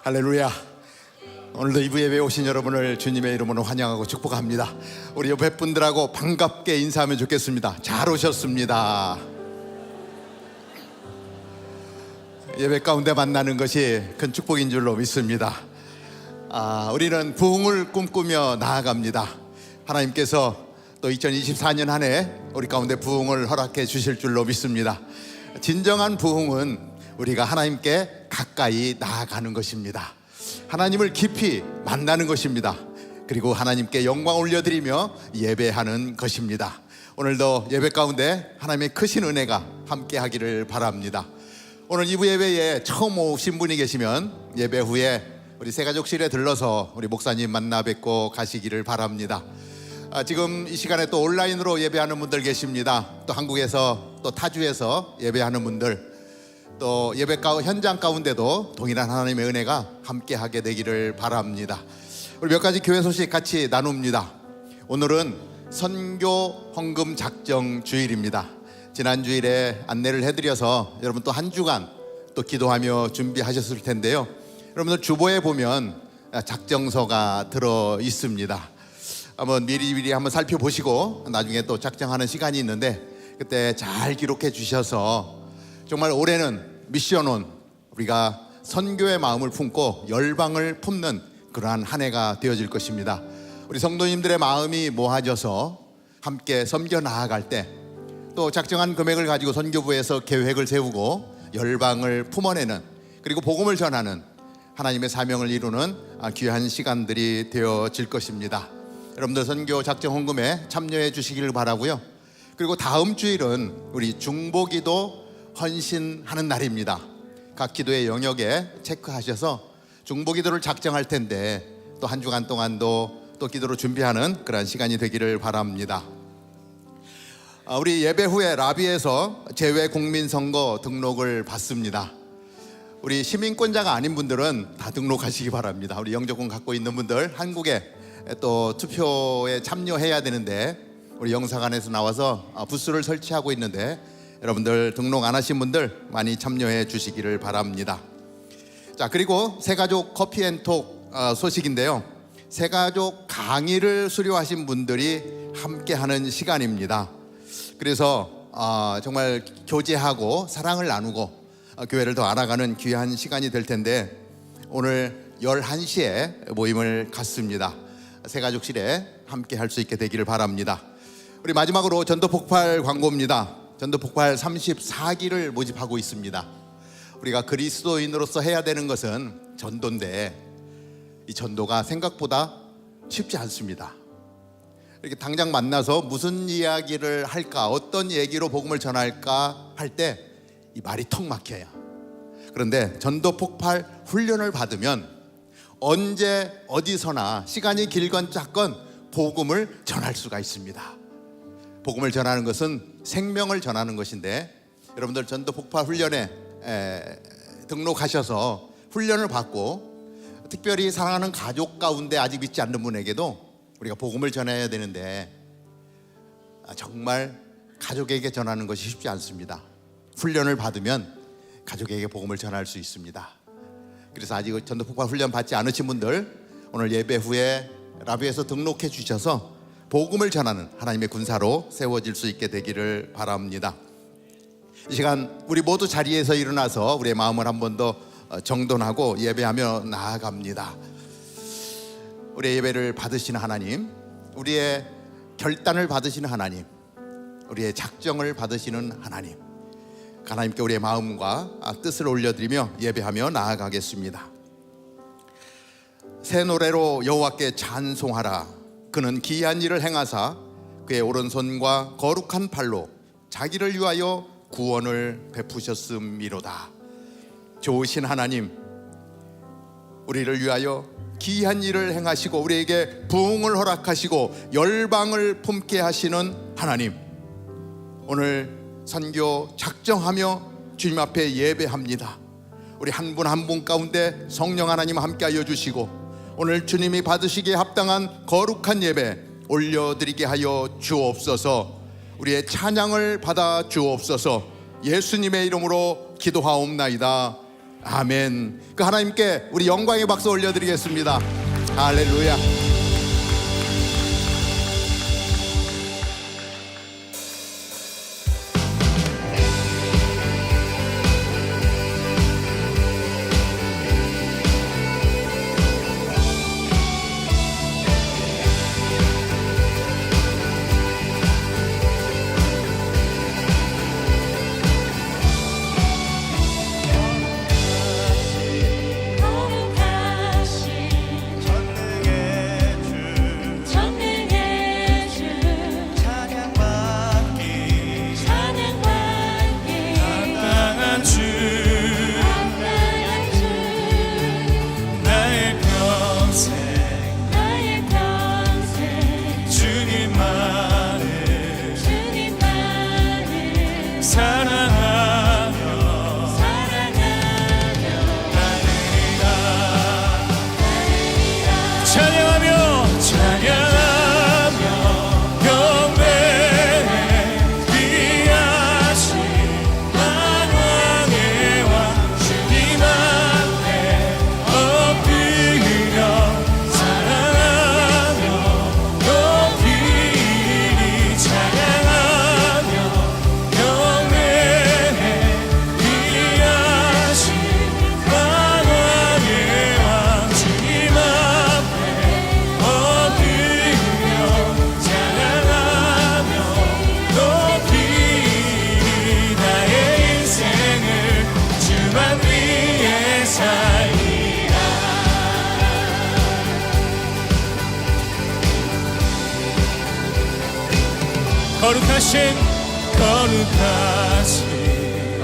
할렐루야. 오늘도 이부 예배에 오신 여러분을 주님의 이름으로 환영하고 축복합니다. 우리 옆에 분들하고 반갑게 인사하면 좋겠습니다. 잘 오셨습니다. 예배 가운데 만나는 것이 큰 축복인 줄로 믿습니다. 우리는 부흥을 꿈꾸며 나아갑니다. 하나님께서 또 2024년 한 해 우리 가운데 부흥을 허락해 주실 줄로 믿습니다. 진정한 부흥은 우리가 하나님께 가까이 나아가는 것입니다. 하나님을 깊이 만나는 것입니다. 그리고 하나님께 영광 올려드리며 예배하는 것입니다. 오늘도 예배 가운데 하나님의 크신 은혜가 함께 하기를 바랍니다. 오늘 2부 예배에 처음 오신 분이 계시면 예배 후에 우리 새가족실에 들러서 우리 목사님 만나 뵙고 가시기를 바랍니다. 지금 이 시간에 또 온라인으로 예배하는 분들 계십니다. 또 한국에서 또 타주에서 예배하는 분들, 또 예배 현장 가운데도 동일한 하나님의 은혜가 함께하게 되기를 바랍니다. 우리 몇 가지 교회 소식 같이 나눕니다. 오늘은 선교 헌금 작정 주일입니다. 지난 주일에 안내를 해드려서 여러분 또 한 주간 또 기도하며 준비하셨을 텐데요. 여러분들 주보에 보면 작정서가 들어 있습니다. 한번 미리 한번 살펴보시고 나중에 또 작정하는 시간이 있는데 그때 잘 기록해 주셔서 정말 올해는 미션온, 우리가 선교의 마음을 품고 열방을 품는 그러한 한 해가 되어질 것입니다. 우리 성도님들의 마음이 모아져서 함께 섬겨 나아갈 때 또 작정한 금액을 가지고 선교부에서 계획을 세우고 열방을 품어내는, 그리고 복음을 전하는 하나님의 사명을 이루는 귀한 시간들이 되어질 것입니다. 여러분들 선교 작정 헌금에 참여해 주시기를 바라고요. 그리고 다음 주일은 우리 중보기도 헌신하는 날입니다. 각 기도의 영역에 체크하셔서 중보기도를 작정할 텐데 또 한 주간 동안도 또 기도로 준비하는 그런 시간이 되기를 바랍니다. 우리 예배 후에 라비에서 재외국민선거 등록을 받습니다. 우리 시민권자가 아닌 분들은 다 등록하시기 바랍니다. 우리 영주권 갖고 있는 분들, 한국에 또 투표에 참여해야 되는데 우리 영사관에서 나와서 부스를 설치하고 있는데 여러분들 등록 안 하신 분들 많이 참여해 주시기를 바랍니다. 자, 그리고 새가족 커피앤톡 소식인데요. 새가족 강의를 수료하신 분들이 함께하는 시간입니다. 그래서 정말 교제하고 사랑을 나누고 교회를 더 알아가는 귀한 시간이 될 텐데 오늘 11시에 모임을 갖습니다. 새가족실에 함께 할 수 있게 되기를 바랍니다. 우리 마지막으로 전도폭발 광고입니다. 전도폭발 34기를 모집하고 있습니다. 우리가 그리스도인으로서 해야 되는 것은 전도인데 이 전도가 생각보다 쉽지 않습니다. 이렇게 당장 만나서 무슨 이야기를 할까, 어떤 얘기로 복음을 전할까 할 때 이 말이 턱 막혀요. 그런데 전도폭발 훈련을 받으면 언제 어디서나 시간이 길건 짧건 복음을 전할 수가 있습니다. 복음을 전하는 것은 생명을 전하는 것인데 여러분들 전도폭발 훈련에 등록하셔서 훈련을 받고 특별히 사랑하는 가족 가운데 아직 믿지 않는 분에게도 우리가 복음을 전해야 되는데 정말 가족에게 전하는 것이 쉽지 않습니다. 훈련을 받으면 가족에게 복음을 전할 수 있습니다. 그래서 아직 전도폭발 훈련 받지 않으신 분들 오늘 예배 후에 라비에서 등록해 주셔서 복음을 전하는 하나님의 군사로 세워질 수 있게 되기를 바랍니다. 이 시간 우리 모두 자리에서 일어나서 우리의 마음을 한 번 더 정돈하고 예배하며 나아갑니다. 우리의 예배를 받으시는 하나님, 우리의 결단을 받으시는 하나님, 우리의 작정을 받으시는 하나님, 하나님께 우리의 마음과 뜻을 올려드리며 예배하며 나아가겠습니다. 새 노래로 여호와께 찬송하라. 그는 기이한 일을 행하사 그의 오른손과 거룩한 팔로 자기를 위하여 구원을 베푸셨음이로다. 좋으신 하나님, 우리를 위하여 기이한 일을 행하시고 우리에게 부흥을 허락하시고 열방을 품게 하시는 하나님, 오늘 선교 작정하며 주님 앞에 예배합니다. 우리 한 분 한 분 가운데 성령 하나님 함께하여 주시고 오늘 주님이 받으시기에 합당한 거룩한 예배 올려드리게 하여 주옵소서. 우리의 찬양을 받아 주옵소서. 예수님의 이름으로 기도하옵나이다. 아멘. 그 하나님께 우리 영광의 박수 올려드리겠습니다. 할렐루야.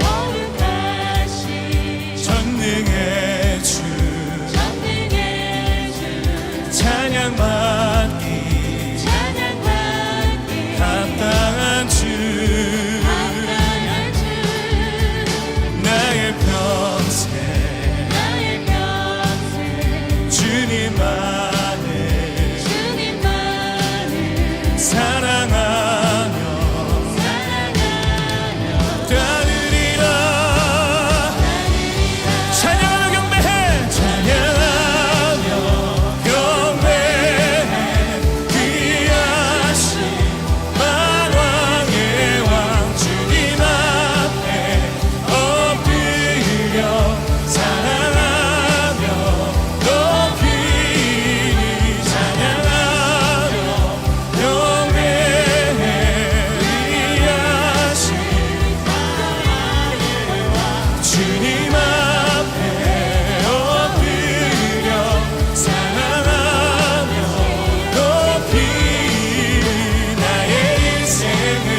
거룩하신 전능의 주 찬양받기 합당한 주 나의 평생 주님만을 사랑하며 따르리라. 찬양하며 경배해 찬양하며 경배해 귀하신 만왕의 왕 주님 앞에 엎드려 사랑하며 높이 찬양하며 경배해 귀하신 주님 앞에 엎드려 사랑하며 높이 나의 인생을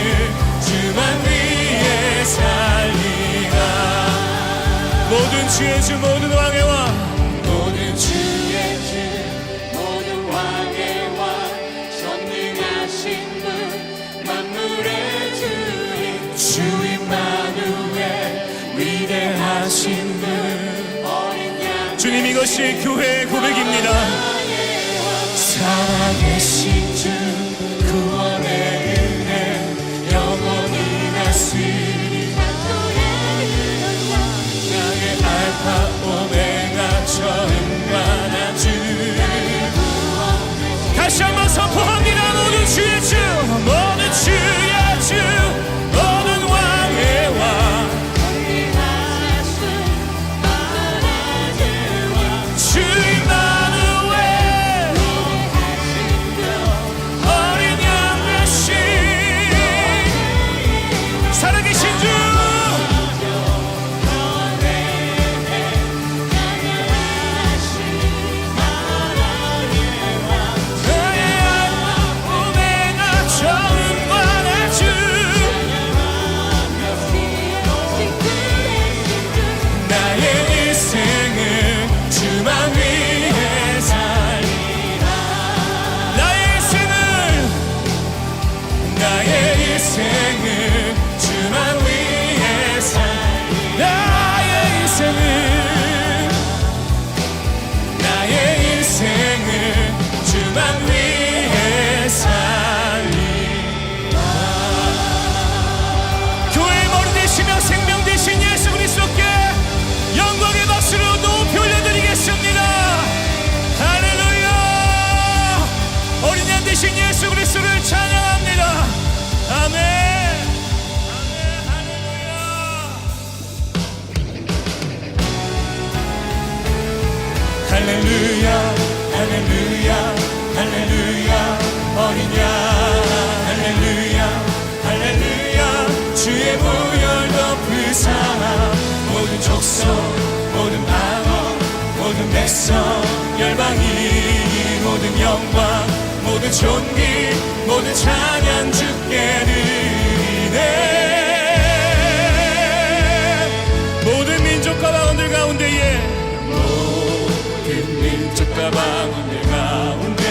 주만 위해 살리라. 모든 주의 주 모든 왕의 왕 모든 주의 주 모든 왕의 왕 전능하신 분 만물의 주인 주 임마누엘 위대하신 분 어린 양 주님 이것이 교회의 고백입니다. 살아계신 주 구원의 은혜 영원히 다스리 나의 알파 오메가 처음과 나주 다시 한번 선포합니다. 모든 주의 주 모든 주의 주 모든 왕의 왕 주 임마누엘 어린 양 대신 살아계신 주 할렐루야 할렐루야 할렐루야 어린 양 할렐루야 할렐루야 주의 보혈 덮으사 모든 족속 모든 방언 모든 백성 열방이 모든 영광 모든 존귀 모든 찬양 주께 드리네 모든 민족과 방언들 가운데에 모든 민족과 방언들 가운데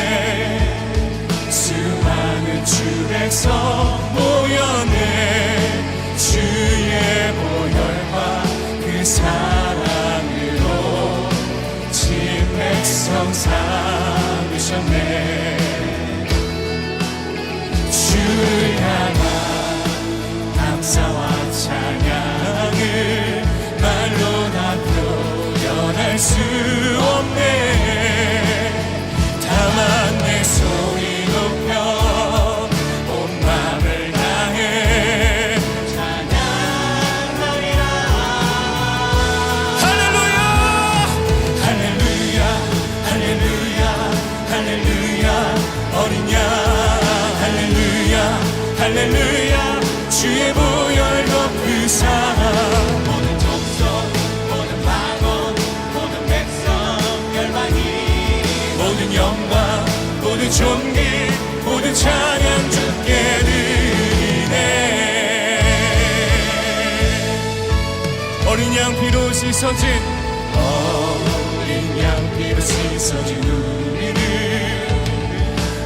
수많은 주 백성 모였네 주의 보혈과 그 사랑으로 진 백성 삼으셨네 주를 향한 감사와 찬양을 말로 다 표현할 수 없네 다만 내 소리 높여 온 맘을 다해 찬양하리라 할렐루야 할렐루야 할렐루야 할렐루야 어린 양 할렐루야 할렐루야 주의 보혈 덮으사 모든 족속 모든 방언 모든 백성 열방이 모든 영광 모든 존귀 모든 찬양 주께 드리네 어린 양 피로 씻어진 어린 양 피로 씻어진 우리는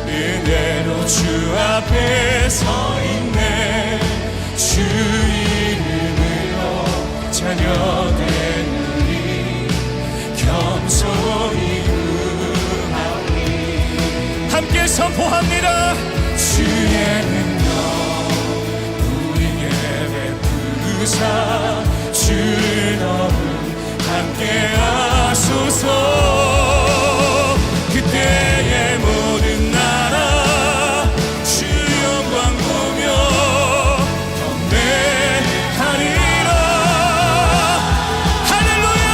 은혜로 주 앞에 서 있네 주 이름으로 자녀된 우리 겸손히 구하오니 함께 선포합니다 주의 능력 우리에게 베푸사 주를 너무 함께 하소서 그때의 모든 나라 주 영광 보며 경배하리라 할렐루야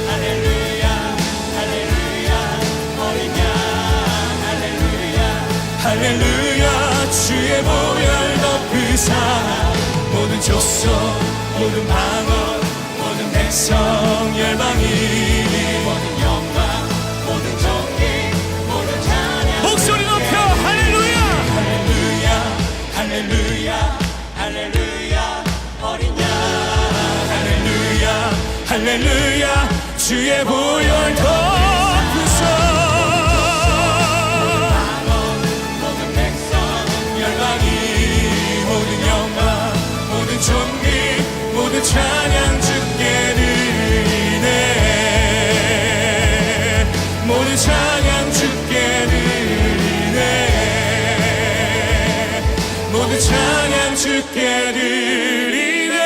할렐루야 할렐루야 어린 양 할렐루야 할렐루야 주의 보혈 덮으사 모든 족속 모든 방언 모든 백성 열방이 모든 영광 모든 존귀 모든 찬양 목소리 높여 할렐루야 할렐루야 할렐루야 할렐루야 어린 양 할렐루야 할렐루야 주의 보혈 덮으사 모든 백성 열방이 모든 영광 모든 존귀 모든 찬양 주께 드리네 모든 찬양 주께 드리네 모든 찬양 주께 드리네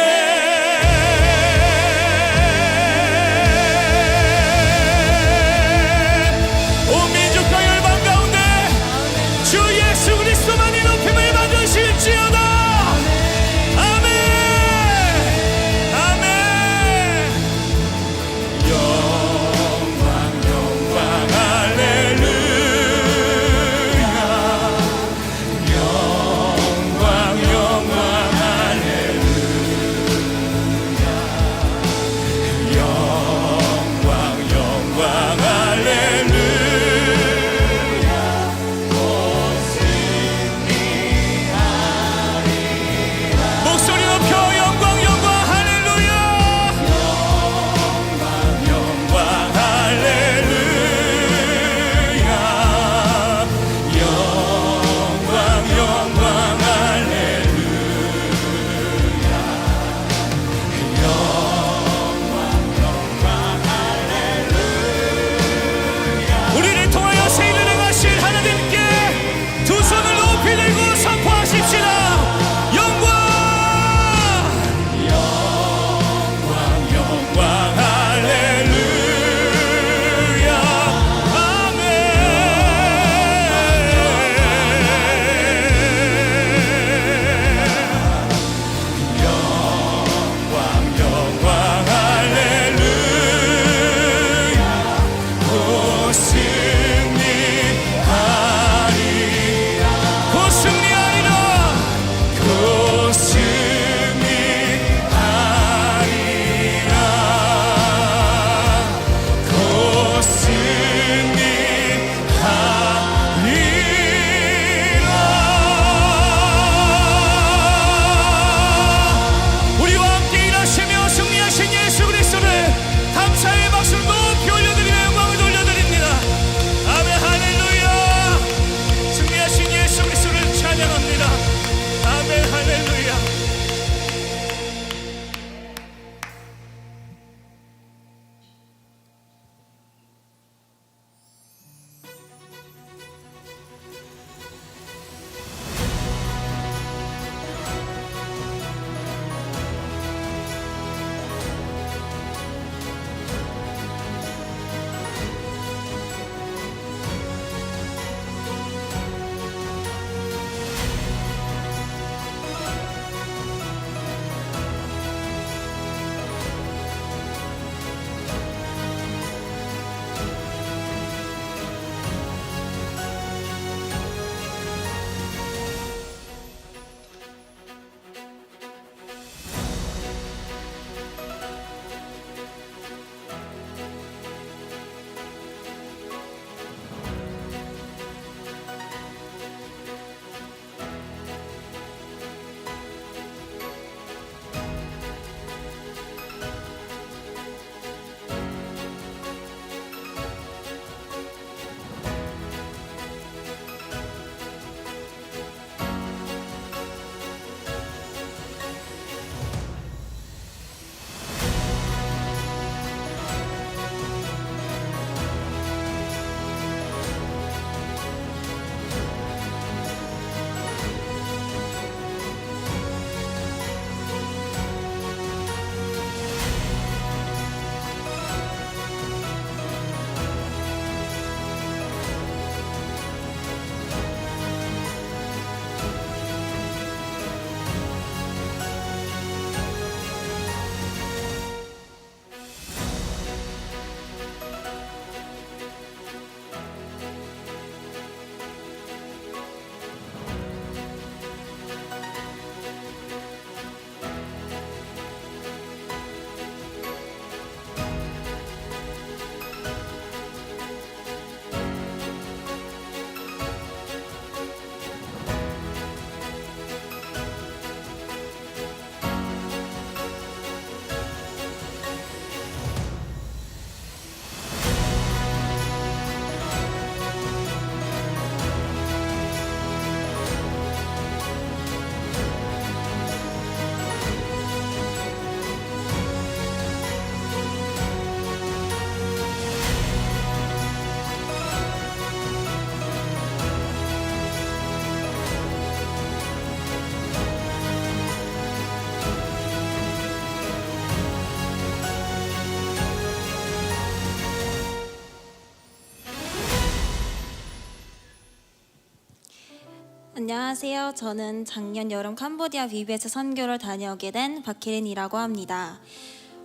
안녕하세요. 저는 작년 여름 캄보디아 VBS 선교를 다녀오게 된 박혜린이라고 합니다.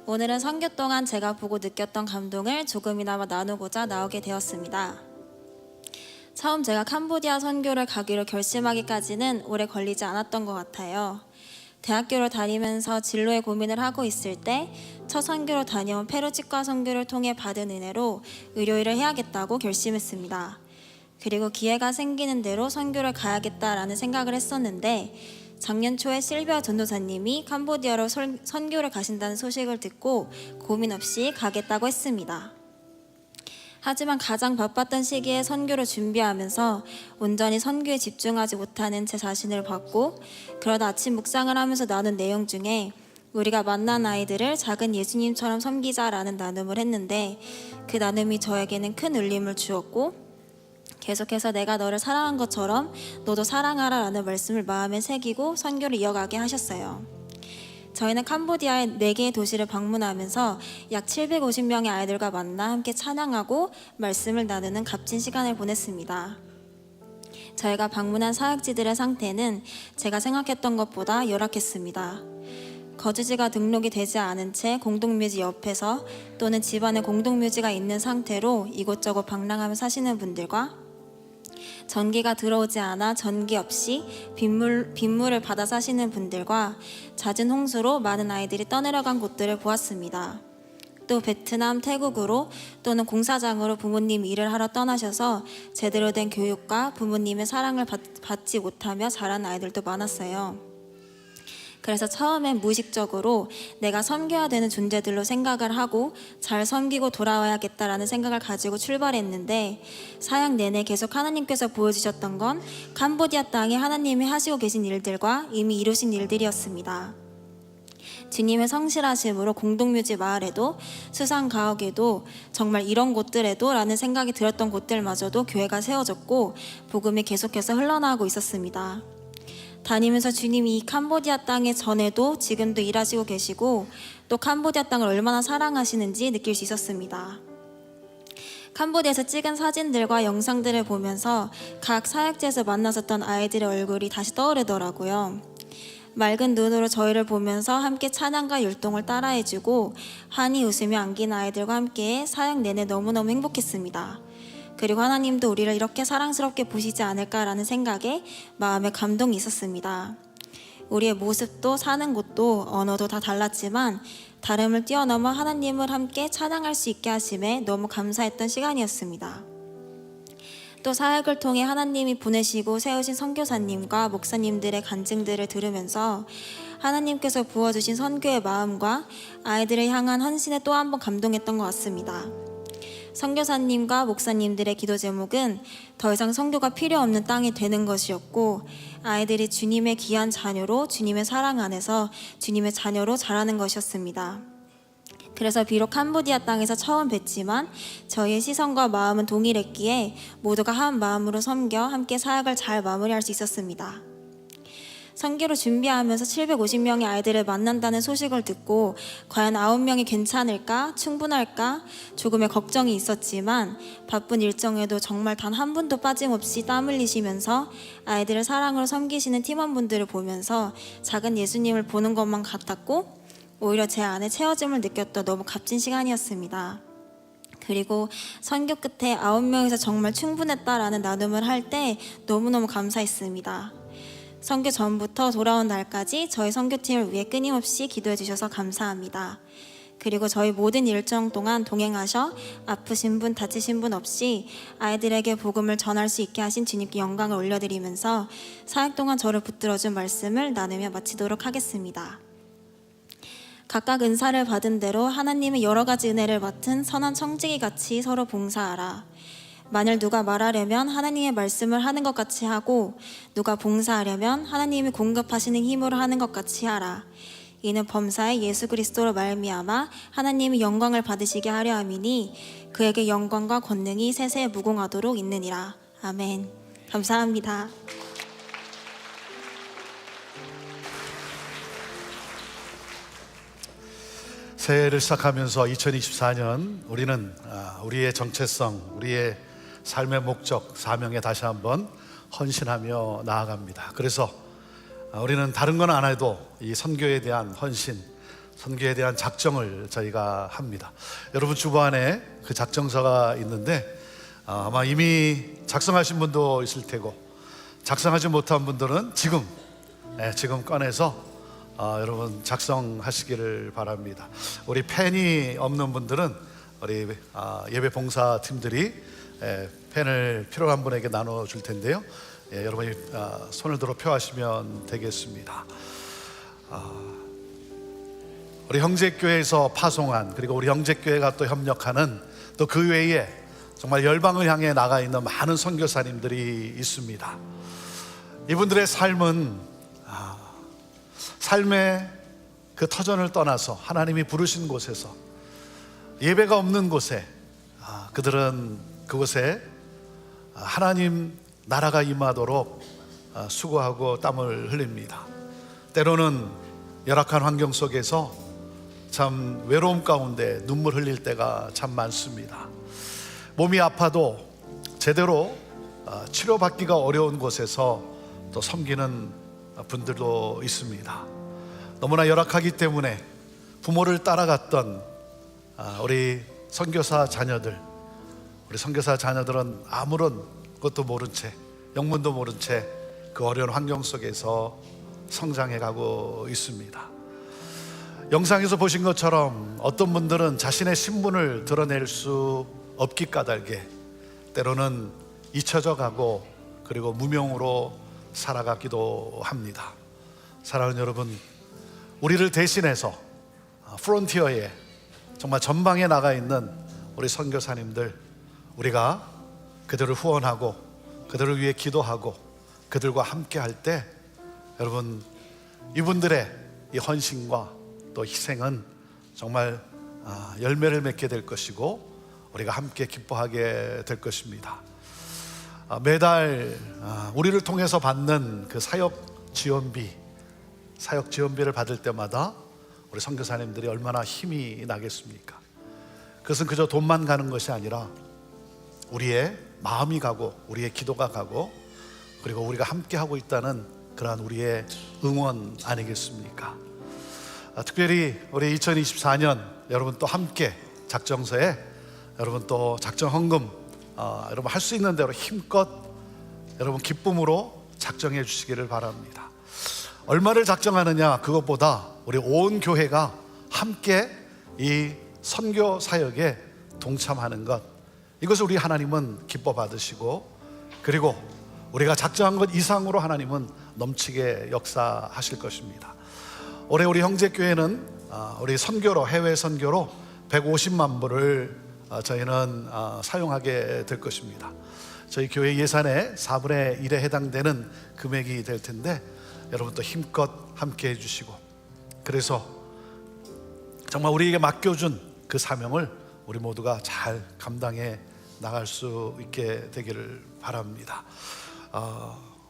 오늘은 선교 동안 제가 보고 느꼈던 감동을 조금이나마 나누고자 나오게 되었습니다. 처음 제가 캄보디아 선교를 가기로 결심하기까지는 오래 걸리지 않았던 것 같아요. 대학교를 다니면서 진로의 고민을 하고 있을 때 첫 선교로 다녀온 페루 치과 선교를 통해 받은 은혜로 의료일을 해야겠다고 결심했습니다. 그리고 기회가 생기는 대로 선교를 가야겠다라는 생각을 했었는데 작년 초에 실비아 전도사님이 캄보디아로 선교를 가신다는 소식을 듣고 고민 없이 가겠다고 했습니다. 하지만 가장 바빴던 시기에 선교를 준비하면서 온전히 선교에 집중하지 못하는 제 자신을 봤고, 그러다 아침 묵상을 하면서 나눈 내용 중에 우리가 만난 아이들을 작은 예수님처럼 섬기자라는 나눔을 했는데, 그 나눔이 저에게는 큰 울림을 주었고, 계속해서 내가 너를 사랑한 것처럼 너도 사랑하라 라는 말씀을 마음에 새기고 선교를 이어가게 하셨어요. 저희는 캄보디아의 4개의 도시를 방문하면서 약 750명의 아이들과 만나 함께 찬양하고 말씀을 나누는 값진 시간을 보냈습니다. 저희가 방문한 사역지들의 상태는 제가 생각했던 것보다 열악했습니다. 거주지가 등록이 되지 않은 채 공동묘지 옆에서 또는 집안에 공동묘지가 있는 상태로 이곳저곳 방랑하며 사시는 분들과 전기가 들어오지 않아 전기 없이 빗물을 받아 사시는 분들과 잦은 홍수로 많은 아이들이 떠내려간 곳들을 보았습니다. 또 베트남, 태국으로 또는 공사장으로 부모님 일을 하러 떠나셔서 제대로 된 교육과 부모님의 사랑을 받지 못하며 자란 아이들도 많았어요. 그래서 처음엔 무의식적으로 내가 섬겨야 되는 존재들로 생각을 하고 잘 섬기고 돌아와야겠다라는 생각을 가지고 출발했는데, 사역 내내 계속 하나님께서 보여주셨던 건 캄보디아 땅에 하나님이 하시고 계신 일들과 이미 이루신 일들이었습니다. 주님의 성실하심으로 공동묘지 마을에도 수상가옥에도 정말 이런 곳들에도 라는 생각이 들었던 곳들마저도 교회가 세워졌고 복음이 계속해서 흘러나오고 있었습니다. 다니면서 주님이 이 캄보디아 땅에 전에도 지금도 일하시고 계시고 또 캄보디아 땅을 얼마나 사랑하시는지 느낄 수 있었습니다. 캄보디아에서 찍은 사진들과 영상들을 보면서 각 사역지에서 만났었던 아이들의 얼굴이 다시 떠오르더라고요. 맑은 눈으로 저희를 보면서 함께 찬양과 율동을 따라해주고 한이 웃으며 안긴 아이들과 함께 사역 내내 너무너무 행복했습니다. 그리고 하나님도 우리를 이렇게 사랑스럽게 보시지 않을까라는 생각에 마음에 감동이 있었습니다. 우리의 모습도 사는 곳도 언어도 다 달랐지만 다름을 뛰어넘어 하나님을 함께 찬양할 수 있게 하심에 너무 감사했던 시간이었습니다. 또 사역을 통해 하나님이 보내시고 세우신 선교사님과 목사님들의 간증들을 들으면서 하나님께서 부어주신 선교의 마음과 아이들을 향한 헌신에 또 한 번 감동했던 것 같습니다. 선교사님과 목사님들의 기도 제목은 더 이상 선교가 필요 없는 땅이 되는 것이었고, 아이들이 주님의 귀한 자녀로 주님의 사랑 안에서 주님의 자녀로 자라는 것이었습니다. 그래서 비록 캄보디아 땅에서 처음 뵀지만 저희의 시선과 마음은 동일했기에 모두가 한 마음으로 섬겨 함께 사역을 잘 마무리할 수 있었습니다. 선교를 준비하면서 750명의 아이들을 만난다는 소식을 듣고 과연 9명이 괜찮을까? 충분할까? 조금의 걱정이 있었지만 바쁜 일정에도 정말 단 한 분도 빠짐없이 땀 흘리시면서 아이들을 사랑으로 섬기시는 팀원분들을 보면서 작은 예수님을 보는 것만 같았고 오히려 제 안에 채워짐을 느꼈던 너무 값진 시간이었습니다. 그리고 선교 끝에 9명에서 정말 충분했다라는 나눔을 할 때 너무너무 감사했습니다. 선교 전부터 돌아온 날까지 저희 선교팀을 위해 끊임없이 기도해 주셔서 감사합니다. 그리고 저희 모든 일정 동안 동행하셔 아프신 분, 다치신 분 없이 아이들에게 복음을 전할 수 있게 하신 주님께 영광을 올려드리면서 사역 동안 저를 붙들어준 말씀을 나누며 마치도록 하겠습니다. 각각 은사를 받은 대로 하나님의 여러 가지 은혜를 맡은 선한 청지기 같이 서로 봉사하라. 만일 누가 말하려면 하나님의 말씀을 하는 것 같이 하고 누가 봉사하려면 하나님이 공급하시는 힘으로 하는 것 같이 하라. 이는 범사에 예수 그리스도로 말미암아 하나님이 영광을 받으시게 하려 함이니 그에게 영광과 권능이 세세 무궁하도록 있느니라. 아멘. 감사합니다. 새해를 시작하면서 2024년 우리는 우리의 정체성, 우리의 삶의 목적, 사명에 다시 한번 헌신하며 나아갑니다. 그래서 우리는 다른 건 안 해도 이 선교에 대한 헌신, 선교에 대한 작정을 저희가 합니다. 여러분 주보 안에 그 작정서가 있는데 아마 이미 작성하신 분도 있을 테고 작성하지 못한 분들은 지금 꺼내서 여러분 작성하시기를 바랍니다. 우리 펜이 없는 분들은 우리 예배 봉사 팀들이 펜을 필요한 분에게 나눠줄 텐데요. 여러분이 손을 들어 표하시면 되겠습니다. 우리 형제교회에서 파송한, 그리고 우리 형제교회가 또 협력하는, 또 그 외에 정말 열방을 향해 나가 있는 많은 선교사님들이 있습니다. 이분들의 삶은 삶의 그 터전을 떠나서 하나님이 부르신 곳에서, 예배가 없는 곳에 그들은 그곳에 하나님 나라가 임하도록 수고하고 땀을 흘립니다. 때로는 열악한 환경 속에서 참 외로움 가운데 눈물 흘릴 때가 참 많습니다. 몸이 아파도 제대로 치료받기가 어려운 곳에서 또 섬기는 분들도 있습니다. 너무나 열악하기 때문에 부모를 따라갔던 우리 선교사 자녀들, 우리 선교사 자녀들은 아무런 것도 모른 채, 영문도 모른 채 그 어려운 환경 속에서 성장해 가고 있습니다. 영상에서 보신 것처럼 어떤 분들은 자신의 신분을 드러낼 수 없기 까닭에 때로는 잊혀져 가고, 그리고 무명으로 살아가기도 합니다. 사랑하는 여러분, 우리를 대신해서 프론티어에 정말 전방에 나가 있는 우리 선교사님들, 우리가 그들을 후원하고 그들을 위해 기도하고 그들과 함께 할 때, 여러분 이분들의 이 헌신과 또 희생은 정말 열매를 맺게 될 것이고 우리가 함께 기뻐하게 될 것입니다. 매달 우리를 통해서 받는 그 사역 지원비를 받을 때마다 우리 선교사님들이 얼마나 힘이 나겠습니까? 그것은 그저 돈만 가는 것이 아니라 우리의 마음이 가고 우리의 기도가 가고, 그리고 우리가 함께 하고 있다는 그러한 우리의 응원 아니겠습니까? 특별히 우리 2024년 여러분 또 함께 작정서에 여러분 또 작정 헌금 여러분 할 수 있는 대로 힘껏 여러분 기쁨으로 작정해 주시기를 바랍니다. 얼마를 작정하느냐, 그것보다 우리 온 교회가 함께 이 선교 사역에 동참하는 것, 이것을 우리 하나님은 기뻐 받으시고, 그리고 우리가 작정한 것 이상으로 하나님은 넘치게 역사하실 것입니다. 올해 우리 형제교회는 우리 선교로, 해외 선교로 150만 불을 저희는 사용하게 될 것입니다. 저희 교회 예산의 4분의 1에 해당되는 금액이 될 텐데 여러분 또 힘껏 함께 해주시고, 그래서 정말 우리에게 맡겨준 그 사명을 우리 모두가 잘 감당해 나갈 수 있게 되기를 바랍니다.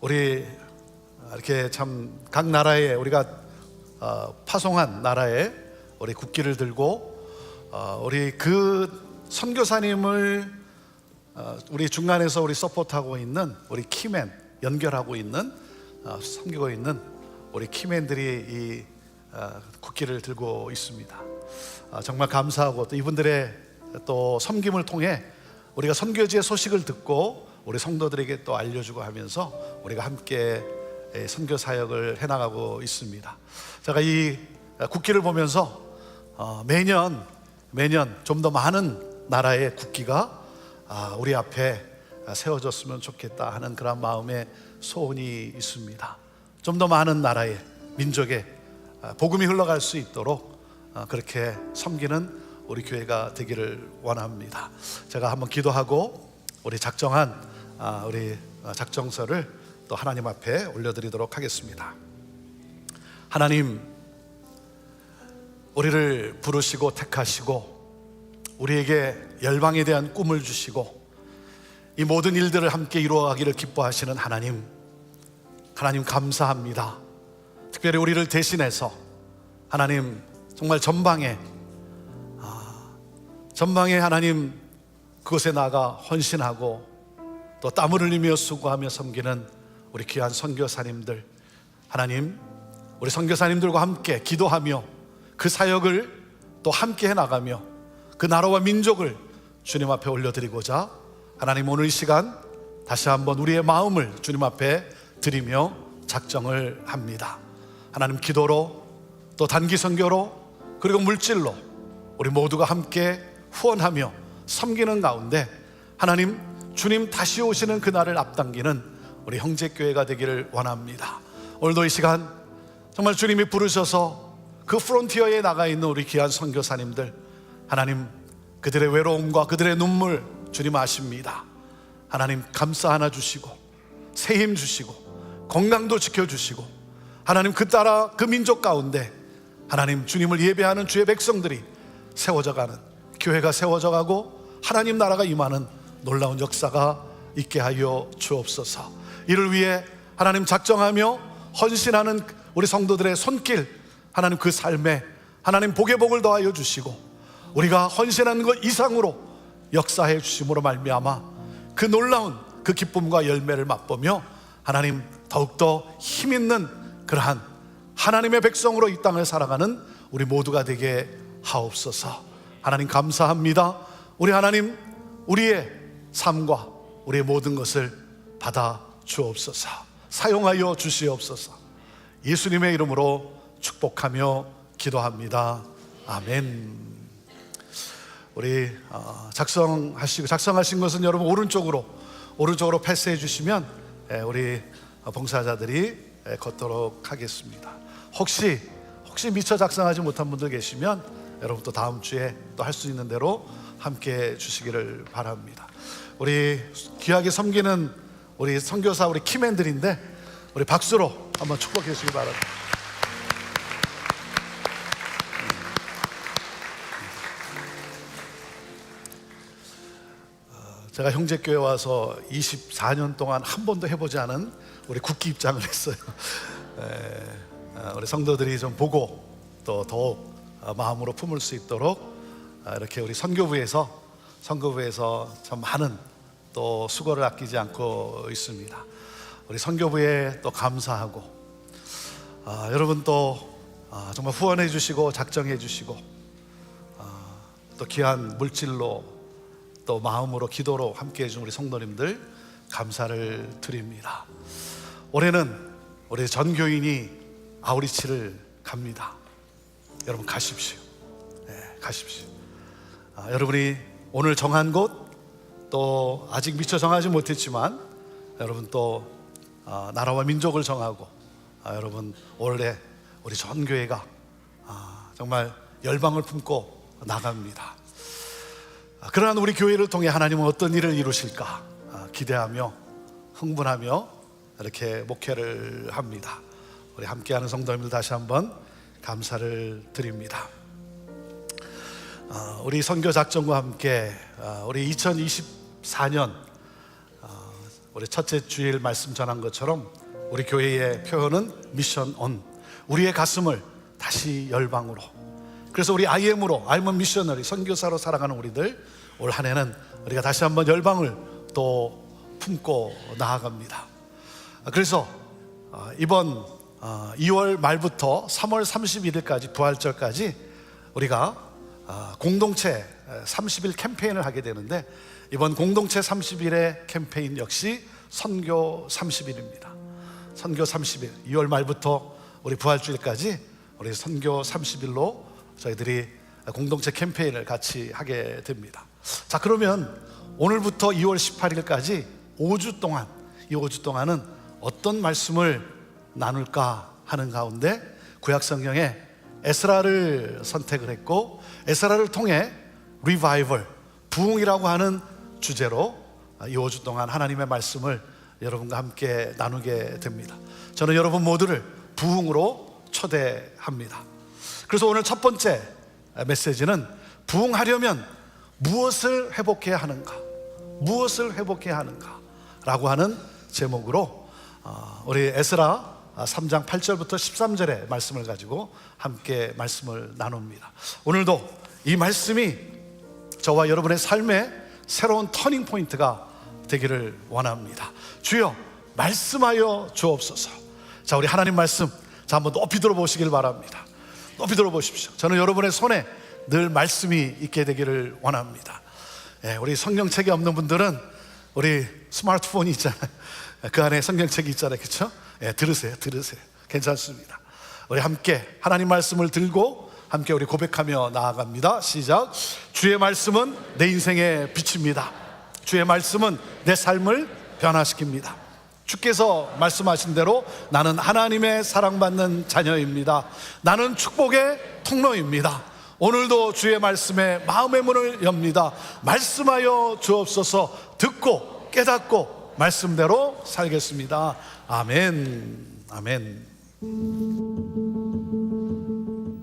우리 이렇게 참 각 나라에 우리가 파송한 나라에 우리 국기를 들고 우리 그 선교사님을 우리 중간에서 우리 서포트하고 있는 우리 키맨, 연결하고 있는 섬기고 있는 우리 키맨들이 이 국기를 들고 있습니다. 정말 감사하고, 또 이분들의 또 섬김을 통해 우리가 선교지의 소식을 듣고 우리 성도들에게 또 알려주고 하면서 우리가 함께 선교 사역을 해나가고 있습니다. 제가 이 국기를 보면서 매년 좀 더 많은 나라의 국기가 우리 앞에 세워졌으면 좋겠다 하는 그런 마음의 소원이 있습니다. 좀 더 많은 나라의 민족의 복음이 흘러갈 수 있도록 그렇게 섬기는 우리 교회가 되기를 원합니다. 제가 한번 기도하고 우리 작정한 우리 작정서를 또 하나님 앞에 올려드리도록 하겠습니다. 하나님, 우리를 부르시고 택하시고 우리에게 열방에 대한 꿈을 주시고 이 모든 일들을 함께 이루어가기를 기뻐하시는 하나님 감사합니다. 특별히 우리를 대신해서 하나님 정말 전방에 하나님 그곳에 나가 헌신하고 또 땀을 흘리며 수고하며 섬기는 우리 귀한 선교사님들, 하나님 우리 선교사님들과 함께 기도하며 그 사역을 또 함께 해나가며 그 나라와 민족을 주님 앞에 올려드리고자 하나님 오늘 이 시간 다시 한번 우리의 마음을 주님 앞에 드리며 작정을 합니다. 하나님 기도로 또 단기 선교로 그리고 물질로 우리 모두가 함께 후원하며 섬기는 가운데 하나님 주님 다시 오시는 그날을 앞당기는 우리 형제교회가 되기를 원합니다. 오늘도 이 시간 정말 주님이 부르셔서 그 프론티어에 나가 있는 우리 귀한 선교사님들, 하나님 그들의 외로움과 그들의 눈물 주님 아십니다. 하나님 감싸 안아 주시고 새 힘 주시고 건강도 지켜주시고 하나님 그 따라 그 민족 가운데 하나님 주님을 예배하는 주의 백성들이 세워져가는, 교회가 세워져가고 하나님 나라가 임하는 놀라운 역사가 있게 하여 주옵소서. 이를 위해 하나님 작정하며 헌신하는 우리 성도들의 손길, 하나님 그 삶에 하나님 복의 복을 더하여 주시고 우리가 헌신한 것 이상으로 역사해 주심으로 말미암아 그 놀라운 그 기쁨과 열매를 맛보며 하나님 더욱더 힘있는 그러한 하나님의 백성으로 이 땅을 살아가는 우리 모두가 되게 하옵소서. 하나님 감사합니다. 우리 하나님 우리의 삶과 우리의 모든 것을 받아 주옵소서. 사용하여 주시옵소서. 예수님의 이름으로 축복하며 기도합니다. 아멘. 우리 작성하신 것은 여러분 오른쪽으로 패스해 주시면 우리 봉사자들이 걷도록 하겠습니다. 혹시 미처 작성하지 못한 분들 계시면 여러분 또 다음 주에 또 할 수 있는 대로 함께 해 주시기를 바랍니다. 우리 귀하게 섬기는 우리 선교사 우리 키맨들인데 우리 박수로 한번 축복해 주시기 바랍니다. 제가 형제교회 와서 24년 동안 한 번도 해보지 않은 우리 국기 입장을 했어요. 우리 성도들이 좀 보고 또 더욱 마음으로 품을 수 있도록 이렇게 우리 선교부에서 참 많은 또 수고를 아끼지 않고 있습니다. 우리 선교부에 또 감사하고 여러분 또 정말 후원해 주시고 작정해 주시고 또 귀한 물질로 또 마음으로 기도로 함께 해준 우리 성도님들 감사를 드립니다. 올해는 우리 전교인이 아우리치를 갑니다. 여러분 가십시오. 가십시오. 여러분이 오늘 정한 곳 또 아직 미처 정하지 못했지만 여러분 또 나라와 민족을 정하고 여러분 올해 우리 전교회가 정말 열방을 품고 나갑니다. 그러한 우리 교회를 통해 하나님은 어떤 일을 이루실까 기대하며 흥분하며 이렇게 목회를 합니다. 우리 함께하는 성도님들 다시 한번 감사를 드립니다. 우리 선교 작전과 함께 우리 2024년 우리 첫째 주일 말씀 전한 것처럼 우리 교회의 표현은 미션 온, 우리의 가슴을 다시 열방으로. 그래서 우리 IM으로 알몬 미셔너리 선교사로 살아가는 우리들 올 한 해는 우리가 다시 한번 열방을 또 품고 나아갑니다. 그래서 이번 2월 말부터 3월 31일까지 부활절까지 우리가 공동체 30일 캠페인을 하게 되는데 이번 공동체 30일의 캠페인 역시 선교 30일입니다. 선교 30일 2월 말부터 우리 부활주일까지 우리 선교 30일로 저희들이 공동체 캠페인을 같이 하게 됩니다. 자, 그러면 오늘부터 2월 18일까지 5주 동안 이 5주 동안은 어떤 말씀을 나눌까 하는 가운데 구약성경에 에스라를 선택을 했고 에스라를 통해 리바이벌, 부흥이라고 하는 주제로 이 5주 동안 하나님의 말씀을 여러분과 함께 나누게 됩니다. 저는 여러분 모두를 부흥으로 초대합니다. 그래서 오늘 첫 번째 메시지는 부흥하려면 무엇을 회복해야 하는가? 무엇을 회복해야 하는가? 라고 하는 제목으로 우리 에스라 3장 8절부터 13절의 말씀을 가지고 함께 말씀을 나눕니다. 오늘도 이 말씀이 저와 여러분의 삶에 새로운 터닝 포인트가 되기를 원합니다. 주여 말씀하여 주옵소서. 자, 우리 하나님 말씀 자, 한번 높이 들어보시길 바랍니다. 높이 들어보십시오. 저는 여러분의 손에 늘 말씀이 있게 되기를 원합니다. 우리 성경책이 없는 분들은 우리 스마트폰이 있잖아요. 그 안에 성경책이 있잖아요. 그렇죠? 들으세요. 괜찮습니다. 우리 함께 하나님 말씀을 들고 함께 우리 고백하며 나아갑니다. 시작. 주의 말씀은 내 인생의 빛입니다. 주의 말씀은 내 삶을 변화시킵니다. 주께서 말씀하신 대로 나는 하나님의 사랑받는 자녀입니다. 나는 축복의 통로입니다. 오늘도 주의 말씀에 마음의 문을 엽니다. 말씀하여 주옵소서. 듣고 깨닫고 말씀대로 살겠습니다. 아멘. 아멘.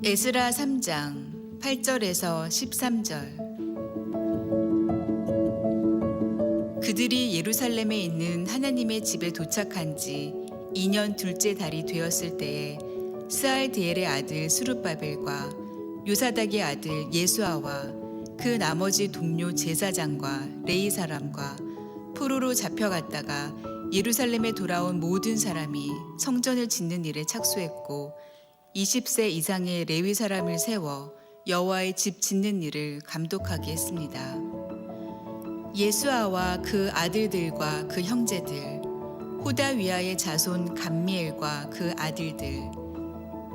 에스라 3장 8절에서 13절. 그들이 예루살렘에 있는 하나님의 집에 도착한 지 2년 둘째 달이 되었을 때에 스알디엘의 아들 수룹바벨과 요사닥의 아들 예수아와 그 나머지 동료 제사장과 레위 사람과 포로로 잡혀갔다가 예루살렘에 돌아온 모든 사람이 성전을 짓는 일에 착수했고 20세 이상의 레위 사람을 세워 여호와의 집 짓는 일을 감독하게 했습니다. 예수아와 그 아들들과 그 형제들, 호다위아의 자손 감미엘과 그 아들들,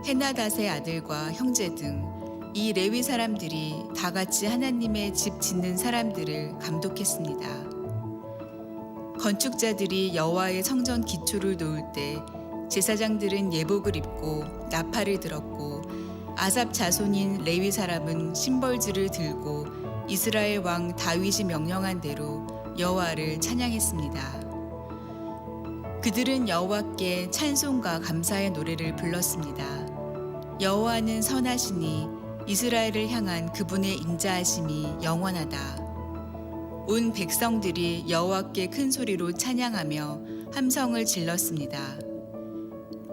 헤나닷의 아들과 형제 등 이 레위 사람들이 다 같이 하나님의 집 짓는 사람들을 감독했습니다. 건축자들이 여호와의 성전 기초를 놓을 때 제사장들은 예복을 입고 나팔을 들었고 아삽 자손인 레위 사람은 심벌지를 들고 이스라엘 왕 다윗이 명령한 대로 여호와를 찬양했습니다. 그들은 여호와께 찬송과 감사의 노래를 불렀습니다. 여호와는 선하시니 이스라엘을 향한 그분의 인자하심이 영원하다. 온 백성들이 여호와께 큰 소리로 찬양하며 함성을 질렀습니다.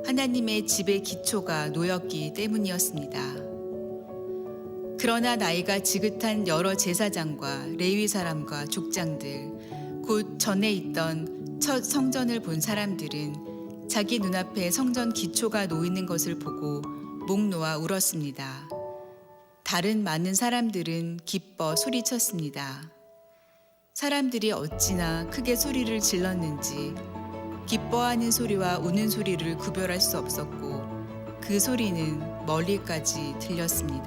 하나님의 집의 기초가 놓였기 때문이었습니다. 그러나 나이가 지긋한 여러 제사장과 레위 사람과 족장들, 곧 전에 있던 첫 성전을 본 사람들은 자기 눈앞에 성전 기초가 놓이는 것을 보고 목 놓아 울었습니다. 다른 많은 사람들은 기뻐 소리쳤습니다. 사람들이 어찌나 크게 소리를 질렀는지 기뻐하는 소리와 우는 소리를 구별할 수 없었고 그 소리는 멀리까지 들렸습니다.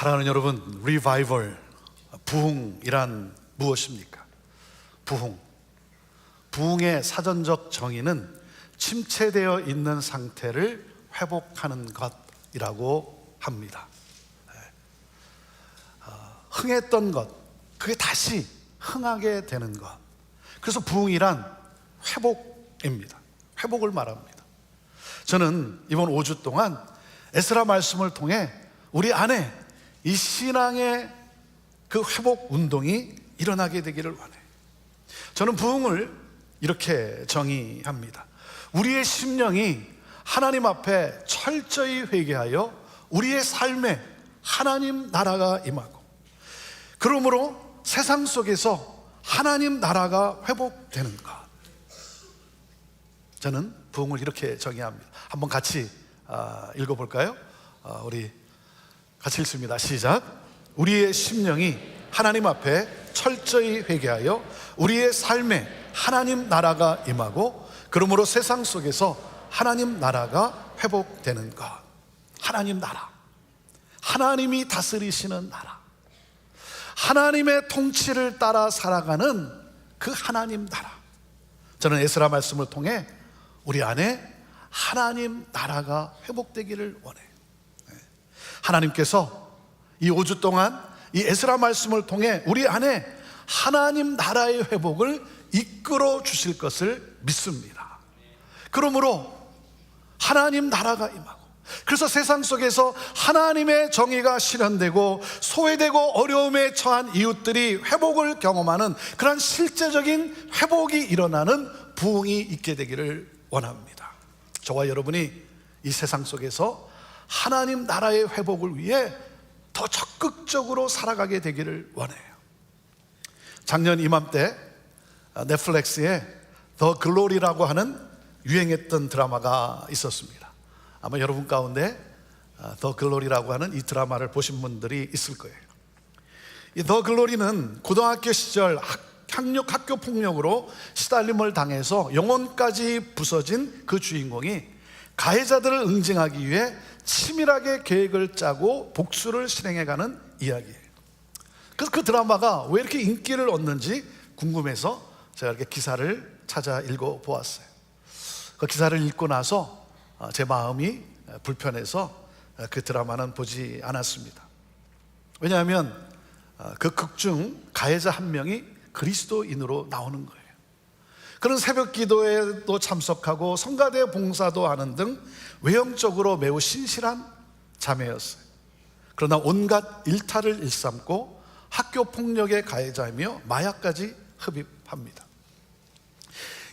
사랑하는 여러분, 리바이벌, 부흥이란 무엇입니까? 부흥의 사전적 정의는 침체되어 있는 상태를 회복하는 것이라고 합니다. 흥했던 것, 그게 다시 흥하게 되는 것. 그래서 부흥이란 회복입니다. 회복을 말합니다. 저는 이번 5주 동안 에스라 말씀을 통해 우리 안에 이 신앙의 그 회복 운동이 일어나게 되기를 원해요. 저는 부흥을 이렇게 정의합니다. 우리의 심령이 하나님 앞에 철저히 회개하여 우리의 삶에 하나님 나라가 임하고, 그러므로 세상 속에서 하나님 나라가 회복되는 것. 저는 부흥을 이렇게 정의합니다. 한번 같이 읽어볼까요? 우리 같이 읽습니다. 시작. 우리의 심령이 하나님 앞에 철저히 회개하여 우리의 삶에 하나님 나라가 임하고, 그러므로 세상 속에서 하나님 나라가 회복되는 것. 하나님 나라, 하나님이 다스리시는 나라, 하나님의 통치를 따라 살아가는 그 하나님 나라. 저는 에스라 말씀을 통해 우리 안에 하나님 나라가 회복되기를 원해요. 하나님께서 이 5주 동안 이 에스라 말씀을 통해 우리 안에 하나님 나라의 회복을 이끌어 주실 것을 믿습니다. 그러므로 하나님 나라가 임하고, 그래서 세상 속에서 하나님의 정의가 실현되고 소외되고 어려움에 처한 이웃들이 회복을 경험하는 그런 실제적인 회복이 일어나는 부흥이 있게 되기를 원합니다. 저와 여러분이 이 세상 속에서 하나님 나라의 회복을 위해 더 적극적으로 살아가게 되기를 원해요. 작년 이맘때 넷플릭스에 더 글로리라고 하는 유행했던 드라마가 있었습니다. 아마 여러분 가운데 더 글로리라고 하는 이 드라마를 보신 분들이 있을 거예요. 이 더 글로리는 고등학교 시절 학교 폭력으로 시달림을 당해서 영혼까지 부서진 그 주인공이 가해자들을 응징하기 위해 치밀하게 계획을 짜고 복수를 실행해가는 이야기예요. 그래서 그 드라마가 왜 이렇게 인기를 얻는지 궁금해서 제가 이렇게 기사를 찾아 읽어보았어요. 그 기사를 읽고 나서 제 마음이 불편해서 그 드라마는 보지 않았습니다. 왜냐하면 그 극 중 가해자 한 명이 그리스도인으로 나오는 거예요. 그런 새벽 기도에도 참석하고 성가대 봉사도 하는 등 외형적으로 매우 신실한 자매였어요. 그러나 온갖 일탈을 일삼고 학교 폭력의 가해자이며 마약까지 흡입합니다.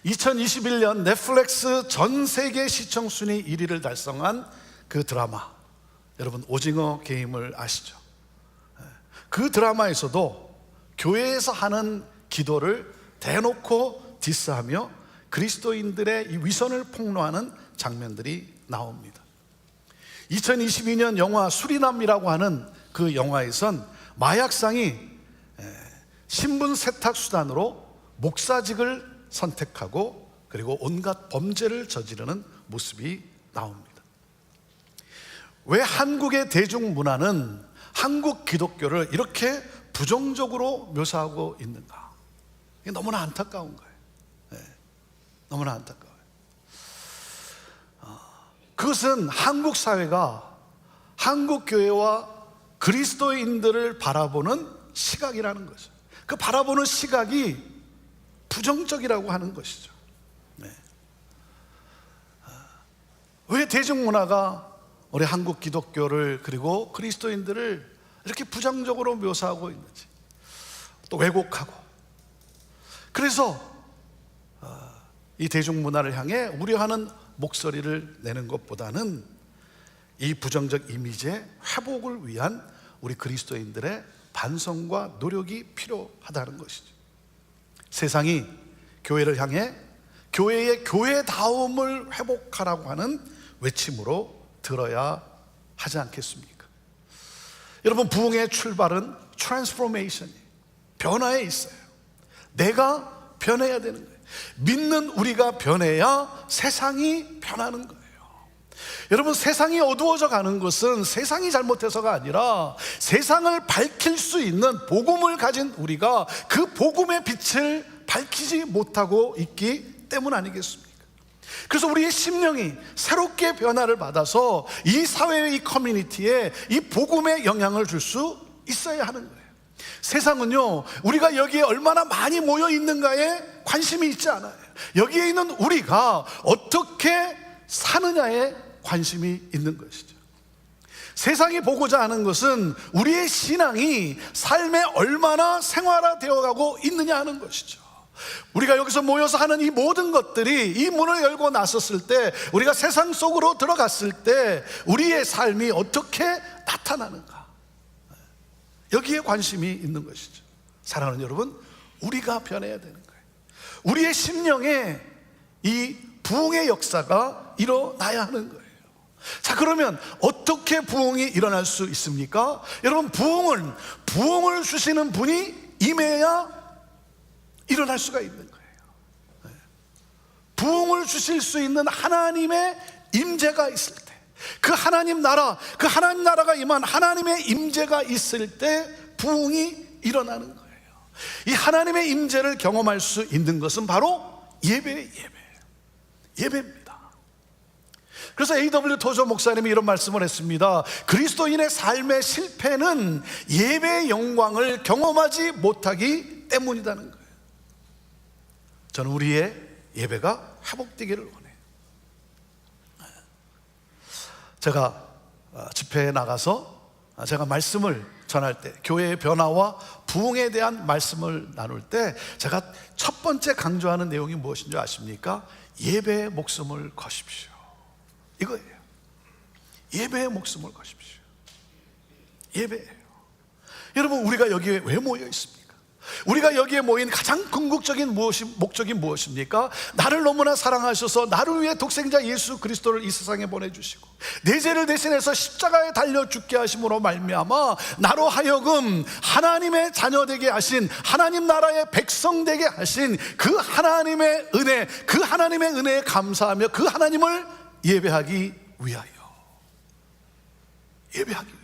2021년 넷플릭스 전 세계 시청 순위 1위를 달성한 그 드라마, 여러분 오징어 게임을 아시죠? 그 드라마에서도 교회에서 하는 기도를 대놓고 디스하며 그리스도인들의 이 위선을 폭로하는 장면들이 나옵니다. 2022년 영화 수리남이라고 하는 그 영화에선 마약상이 신분 세탁 수단으로 목사직을 선택하고 그리고 온갖 범죄를 저지르는 모습이 나옵니다. 왜 한국의 대중문화는 한국 기독교를 이렇게 부정적으로 묘사하고 있는가? 이게 너무나 안타까운 거예요. 너무나 안타까워요. 그것은 한국 사회가 한국 교회와 그리스도인들을 바라보는 시각이라는 거죠. 그 바라보는 시각이 부정적이라고 하는 것이죠. 왜 대중문화가 우리 한국 기독교를 그리고 그리스도인들을 이렇게 부정적으로 묘사하고 있는지, 또 왜곡하고, 그래서 이 대중문화를 향해 우려하는 목소리를 내는 것보다는 이 부정적 이미지의 회복을 위한 우리 그리스도인들의 반성과 노력이 필요하다는 것이죠. 세상이 교회를 향해 교회의 교회다움을 회복하라고 하는 외침으로 들어야 하지 않겠습니까? 여러분, 부흥의 출발은 트랜스포메이션이, 변화에 있어요. 내가 변해야 되는 거예요. 믿는 우리가 변해야 세상이 변하는 거예요. 여러분, 세상이 어두워져 가는 것은 세상이 잘못해서가 아니라 세상을 밝힐 수 있는 복음을 가진 우리가 그 복음의 빛을 밝히지 못하고 있기 때문 아니겠습니까? 그래서 우리의 심령이 새롭게 변화를 받아서 이 사회의 이 커뮤니티에 이 복음의 영향을 줄 수 있어야 하는 거예요. 세상은요, 우리가 여기에 얼마나 많이 모여 있는가에 관심이 있지 않아요. 여기에 있는 우리가 어떻게 사느냐에 관심이 있는 것이죠. 세상이 보고자 하는 것은 우리의 신앙이 삶에 얼마나 생활화되어 가고 있느냐 하는 것이죠. 우리가 여기서 모여서 하는 이 모든 것들이 이 문을 열고 나섰을 때, 우리가 세상 속으로 들어갔을 때 우리의 삶이 어떻게 나타나는가, 여기에 관심이 있는 것이죠. 사랑하는 여러분, 우리가 변해야 되는 거예요. 우리의 심령에 이 부흥의 역사가 일어나야 하는 거예요. 자, 그러면 어떻게 부흥이 일어날 수 있습니까? 여러분, 부흥을 주시는 분이 임해야 일어날 수가 있는 거예요. 부흥을 주실 수 있는 하나님의 임재가 있을 때, 그 하나님 나라가 임한 하나님의 임재가 있을 때 부흥이 일어나는 거예요. 이 하나님의 임재를 경험할 수 있는 것은 바로 예배입니다. 그래서 A.W. 토저 목사님이 이런 말씀을 했습니다. 그리스도인의 삶의 실패는 예배의 영광을 경험하지 못하기 때문이라는 거예요. 저는 우리의 예배가 회복되기를 원해요. 제가 집회에 나가서 제가 말씀을 전할 때, 교회의 변화와 부흥에 대한 말씀을 나눌 때 제가 첫 번째 강조하는 내용이 무엇인 줄 아십니까? 예배의 목숨을 거십시오. 이거예요. 예배의 목숨을 거십시오. 예배예요. 여러분, 우리가 여기에 왜 모여 있습니까? 우리가 여기에 모인 가장 궁극적인 목적이 무엇입니까? 나를 너무나 사랑하셔서 나를 위해 독생자 예수 그리스도를 이 세상에 보내주시고 내 죄를 대신해서 십자가에 달려 죽게 하심으로 말미암아 나로 하여금 하나님의 자녀 되게 하신, 하나님 나라의 백성 되게 하신 그 하나님의 은혜, 그 하나님의 은혜에 감사하며 그 하나님을 예배하기 위하여, 예배하기 위하여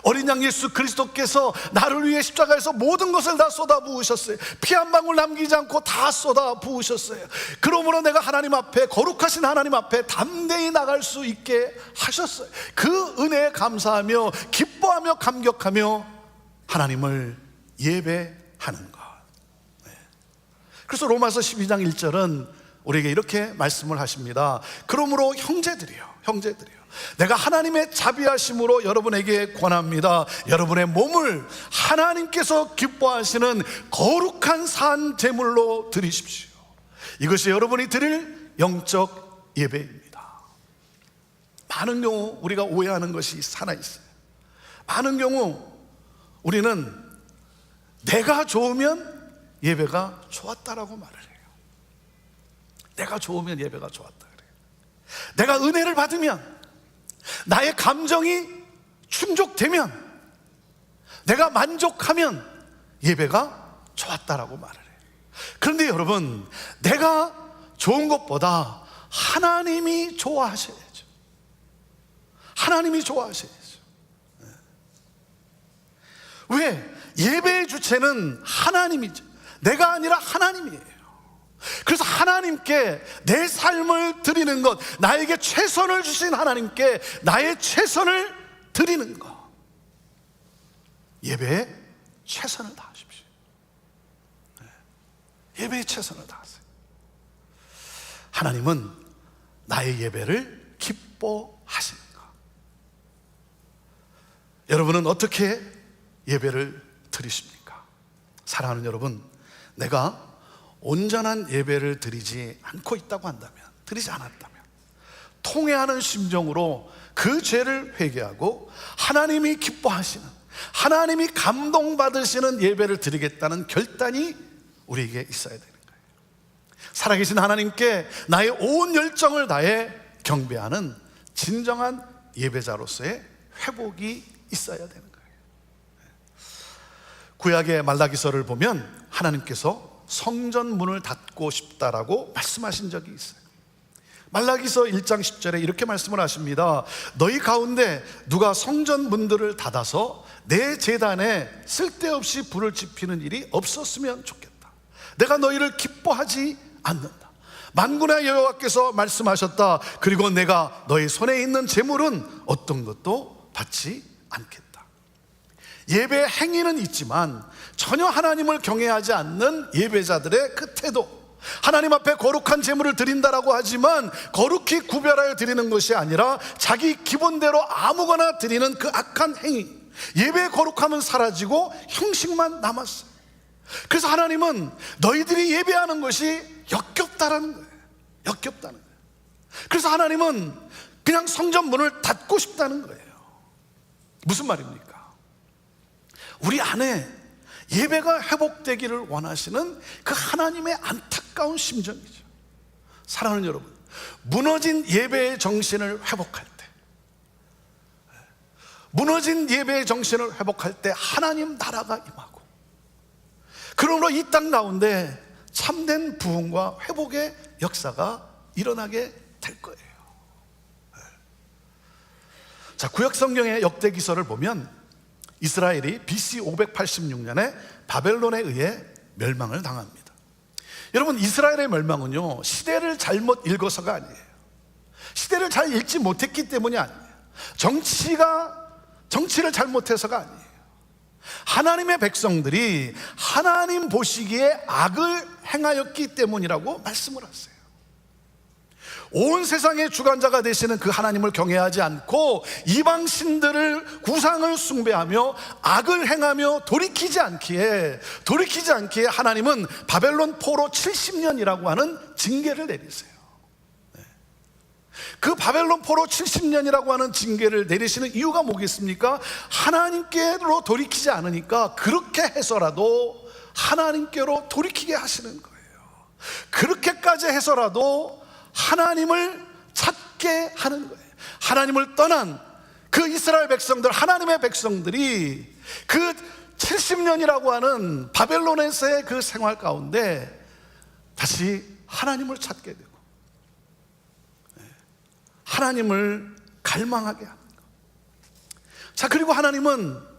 어린 양 예수 그리스도께서 나를 위해 십자가에서 모든 것을 다 쏟아 부으셨어요. 피 한 방울 남기지 않고 다 쏟아 부으셨어요. 그러므로 내가 하나님 앞에, 거룩하신 하나님 앞에 담대히 나갈 수 있게 하셨어요. 그 은혜에 감사하며 기뻐하며 감격하며 하나님을 예배하는 것. 그래서 로마서 12장 1절은 우리에게 이렇게 말씀을 하십니다. 그러므로 형제들이요, 내가 하나님의 자비하심으로 여러분에게 권합니다. 여러분의 몸을 하나님께서 기뻐하시는 거룩한 산 제물로 드리십시오. 이것이 여러분이 드릴 영적 예배입니다. 많은 경우 우리가 오해하는 것이 하나 있어요. 많은 경우 우리는 내가 좋으면 예배가 좋았다라고 말을 해요. 내가 좋으면 예배가 좋았다 그래요. 내가 은혜를 받으면, 나의 감정이 충족되면, 내가 만족하면 예배가 좋았다라고 말을 해요. 그런데 여러분, 내가 좋은 것보다 하나님이 좋아하셔야죠. 하나님이 좋아하셔야죠. 왜? 예배의 주체는 하나님이죠. 내가 아니라 하나님이에요. 그래서 하나님께 내 삶을 드리는 것, 나에게 최선을 주신 하나님께 나의 최선을 드리는 것, 예배에 최선을 다하십시오. 예배에 최선을 다하세요. 하나님은 나의 예배를 기뻐하시는 것. 여러분은 어떻게 예배를 드리십니까? 사랑하는 여러분, 내가 온전한 예배를 드리지 않고 있다고 한다면, 드리지 않았다면, 통회하는 심정으로 그 죄를 회개하고 하나님이 기뻐하시는, 하나님이 감동받으시는 예배를 드리겠다는 결단이 우리에게 있어야 되는 거예요. 살아계신 하나님께 나의 온 열정을 다해 경배하는 진정한 예배자로서의 회복이 있어야 되는 거예요. 구약의 말라기서를 보면 하나님께서 성전 문을 닫고 싶다라고 말씀하신 적이 있어요. 말라기서 1장 10절에 이렇게 말씀을 하십니다. 너희 가운데 누가 성전 문들을 닫아서 내 제단에 쓸데없이 불을 지피는 일이 없었으면 좋겠다. 내가 너희를 기뻐하지 않는다. 만군의 여호와께서 말씀하셨다. 그리고 내가 너희 손에 있는 재물은 어떤 것도 받지 않겠다. 예배 행위는 있지만 전혀 하나님을 경외하지 않는 예배자들의 그 태도, 하나님 앞에 거룩한 제물을 드린다라고 하지만 거룩히 구별하여 드리는 것이 아니라 자기 기본대로 아무거나 드리는 그 악한 행위, 예배의 거룩함은 사라지고 형식만 남았어요. 그래서 하나님은 너희들이 예배하는 것이 역겹다라는 거예요. 역겹다는 거예요. 그래서 하나님은 그냥 성전 문을 닫고 싶다는 거예요. 무슨 말입니까? 우리 안에 예배가 회복되기를 원하시는 그 하나님의 안타까운 심정이죠. 사랑하는 여러분, 무너진 예배의 정신을 회복할 때, 무너진 예배의 정신을 회복할 때 하나님 나라가 임하고, 그러므로 이 땅 가운데 참된 부흥과 회복의 역사가 일어나게 될 거예요. 자, 구약 성경의 역대기서를 보면 이스라엘이 BC 586년에 바벨론에 의해 멸망을 당합니다. 여러분, 이스라엘의 멸망은요, 시대를 잘못 읽어서가 아니에요. 시대를 잘 읽지 못했기 때문이 아니에요. 정치를 잘못해서가 아니에요. 하나님의 백성들이 하나님 보시기에 악을 행하였기 때문이라고 말씀을 하세요. 온 세상의 주관자가 되시는 그 하나님을 경외하지 않고 이방 신들을 구상을 숭배하며 악을 행하며 돌이키지 않기에 하나님은 바벨론 포로 70년이라고 하는 징계를 내리세요. 그 바벨론 포로 70년이라고 하는 징계를 내리시는 이유가 뭐겠습니까? 하나님께로 돌이키지 않으니까 그렇게 해서라도 하나님께로 돌이키게 하시는 거예요. 그렇게까지 해서라도 하나님을 찾게 하는 거예요. 하나님을 떠난 그 이스라엘 백성들, 하나님의 백성들이 그 70년이라고 하는 바벨론에서의 그 생활 가운데 다시 하나님을 찾게 되고 하나님을 갈망하게 하는 것. 자, 그리고 하나님은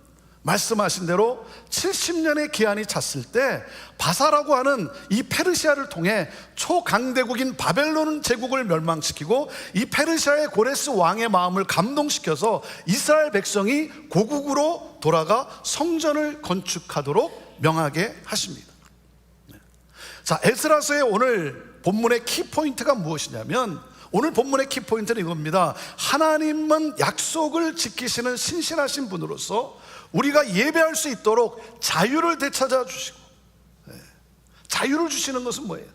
말씀하신 대로 70년의 기한이 찼을 때 바사라고 하는 이 페르시아를 통해 초강대국인 바벨론 제국을 멸망시키고 이 페르시아의 고레스 왕의 마음을 감동시켜서 이스라엘 백성이 고국으로 돌아가 성전을 건축하도록 명하게 하십니다. 자, 에스라서의 오늘 본문의 키포인트가 무엇이냐면, 오늘 본문의 키포인트는 이겁니다. 하나님은 약속을 지키시는 신실하신 분으로서 우리가 예배할 수 있도록 자유를 되찾아 주시고, 자유를 주시는 것은 뭐예요?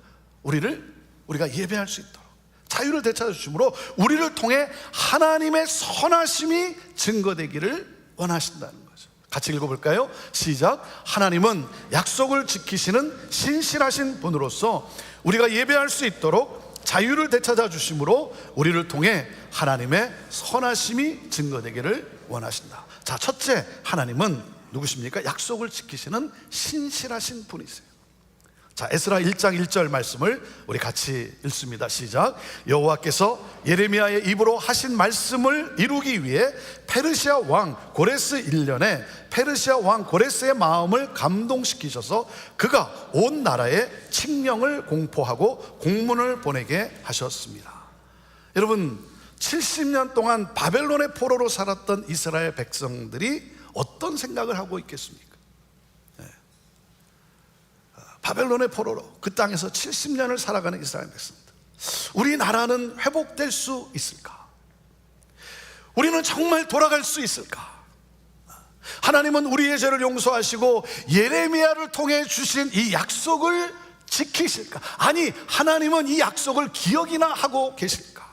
우리가 예배할 수 있도록 자유를 되찾아 주심으로 우리를 통해 하나님의 선하심이 증거되기를 원하신다는 거죠. 같이 읽어볼까요? 시작. 하나님은 약속을 지키시는 신실하신 분으로서 우리가 예배할 수 있도록 자유를 되찾아 주심으로 우리를 통해 하나님의 선하심이 증거되기를 원하신다. 자, 첫째, 하나님은 누구십니까? 약속을 지키시는 신실하신 분이세요. 자, 에스라 1장 1절 말씀을 우리 같이 읽습니다. 시작. 여호와께서 예레미야의 입으로 하신 말씀을 이루기 위해 페르시아 왕 고레스 1년에 페르시아 왕 고레스의 마음을 감동시키셔서 그가 온 나라에 칙령을 공포하고 공문을 보내게 하셨습니다. 여러분, 70년 동안 바벨론의 포로로 살았던 이스라엘 백성들이 어떤 생각을 하고 있겠습니까? 바벨론의 포로로 그 땅에서 70년을 살아가는 이스라엘 백성들, 우리나라는 회복될 수 있을까? 우리는 정말 돌아갈 수 있을까? 하나님은 우리의 죄를 용서하시고 예레미야를 통해 주신 이 약속을 지키실까? 아니, 하나님은 이 약속을 기억이나 하고 계실까?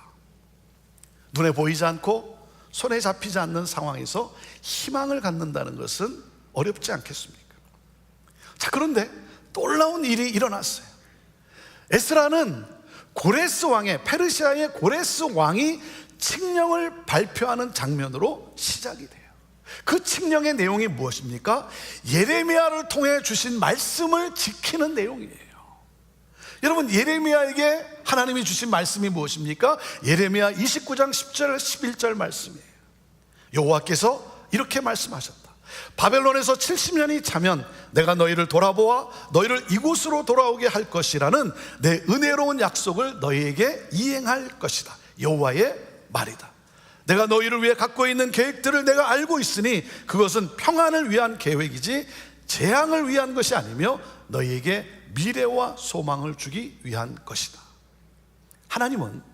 눈에 보이지 않고 손에 잡히지 않는 상황에서 희망을 갖는다는 것은 어렵지 않겠습니까? 자, 그런데 놀라운 일이 일어났어요. 에스라는 고레스 왕의, 페르시아의 고레스 왕이 칙령을 발표하는 장면으로 시작이 돼요. 그 칙령의 내용이 무엇입니까? 예레미야를 통해 주신 말씀을 지키는 내용이에요. 여러분, 예레미야에게 하나님이 주신 말씀이 무엇입니까? 예레미야 29장 10절 11절 말씀이에요. 여호와께서 이렇게 말씀하셨다. 바벨론에서 70년이 차면 내가 너희를 돌아보아 너희를 이곳으로 돌아오게 할 것이라는 내 은혜로운 약속을 너희에게 이행할 것이다. 여호와의 말이다. 내가 너희를 위해 갖고 있는 계획들을 내가 알고 있으니 그것은 평안을 위한 계획이지 재앙을 위한 것이 아니며 너희에게 미래와 소망을 주기 위한 것이다. 하나님은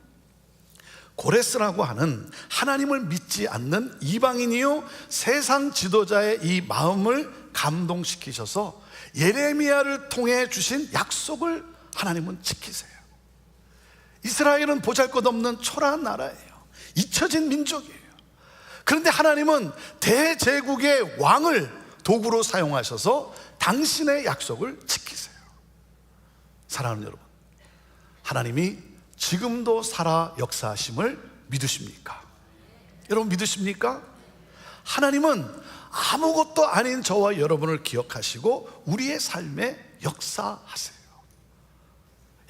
고레스라고 하는 하나님을 믿지 않는 이방인이요 세상 지도자의 이 마음을 감동시키셔서 예레미야를 통해 주신 약속을 하나님은 지키세요. 이스라엘은 보잘것없는 초라한 나라예요. 잊혀진 민족이에요. 그런데 하나님은 대제국의 왕을 도구로 사용하셔서 당신의 약속을 지키세요. 사랑하는 여러분, 하나님이 지금도 살아 역사하심을 믿으십니까? 여러분, 믿으십니까? 하나님은 아무것도 아닌 저와 여러분을 기억하시고 우리의 삶에 역사하세요.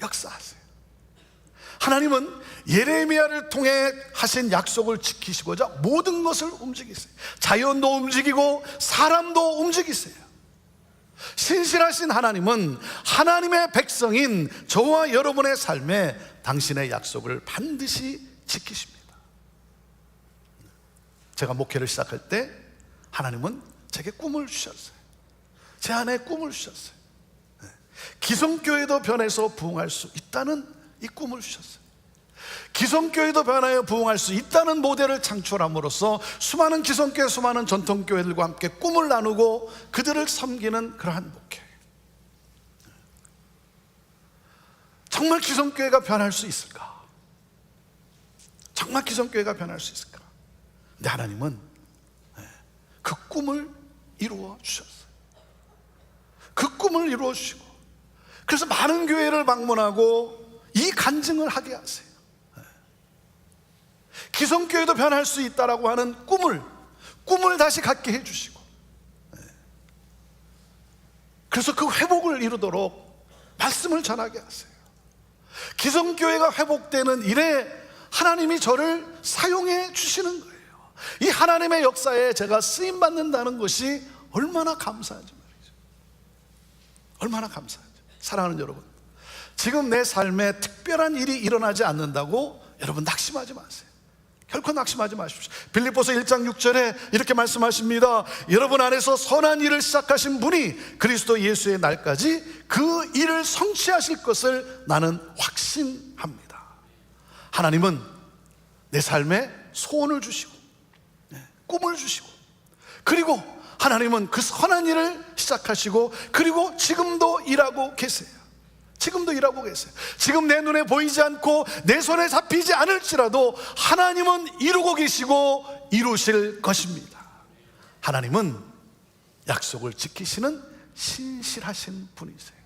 역사하세요. 하나님은 예레미야를 통해 하신 약속을 지키시고자 모든 것을 움직이세요. 자연도 움직이고 사람도 움직이세요. 신실하신 하나님은 하나님의 백성인 저와 여러분의 삶에 당신의 약속을 반드시 지키십니다. 제가 목회를 시작할 때 하나님은 제게 꿈을 주셨어요. 제 안에 꿈을 주셨어요. 기성교회도 변해서 부흥할 수 있다는 이 꿈을 주셨어요. 기성교회도 변하여 부흥할 수 있다는 모델을 창출함으로써 수많은 기성교회, 수많은 전통교회들과 함께 꿈을 나누고 그들을 섬기는 그러한 목회. 정말 기성교회가 변할 수 있을까? 정말 기성교회가 변할 수 있을까? 근데 하나님은 그 꿈을 이루어 주셨어요. 그 꿈을 이루어 주시고, 그래서 많은 교회를 방문하고 이 간증을 하게 하세요. 기성교회도 변할 수 있다라고 하는 꿈을 다시 갖게 해주시고, 그래서 그 회복을 이루도록 말씀을 전하게 하세요. 기성교회가 회복되는 일에 하나님이 저를 사용해 주시는 거예요. 이 하나님의 역사에 제가 쓰임받는다는 것이 얼마나 감사하지 말이죠. 얼마나 감사하죠. 사랑하는 여러분, 지금 내 삶에 특별한 일이 일어나지 않는다고 여러분 낙심하지 마세요. 결코 낙심하지 마십시오. 빌립보서 1장 6절에 이렇게 말씀하십니다. 여러분 안에서 선한 일을 시작하신 분이 그리스도 예수의 날까지 그 일을 성취하실 것을 나는 확신합니다. 하나님은 내 삶에 소원을 주시고 꿈을 주시고, 그리고 하나님은 그 선한 일을 시작하시고, 그리고 지금도 일하고 계세요. 지금도 일하고 계세요. 지금 내 눈에 보이지 않고 내 손에 잡히지 않을지라도 하나님은 이루고 계시고 이루실 것입니다. 하나님은 약속을 지키시는 신실하신 분이세요.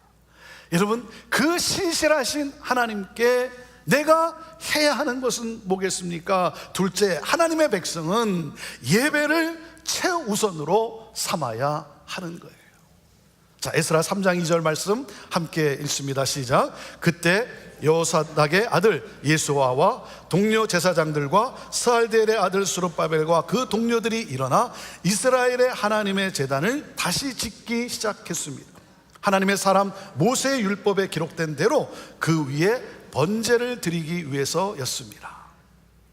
여러분, 그 신실하신 하나님께 내가 해야 하는 것은 뭐겠습니까? 둘째, 하나님의 백성은 예배를 최우선으로 삼아야 하는 거예요. 자, 에스라 3장 2절 말씀 함께 읽습니다. 시작. 그때 여호사닥의 아들 예수아와 동료 제사장들과 스알디엘의 아들 스룹바벨과 그 동료들이 일어나 이스라엘의 하나님의 제단을 다시 짓기 시작했습니다. 하나님의 사람 모세의 율법에 기록된 대로 그 위에 번제를 드리기 위해서였습니다.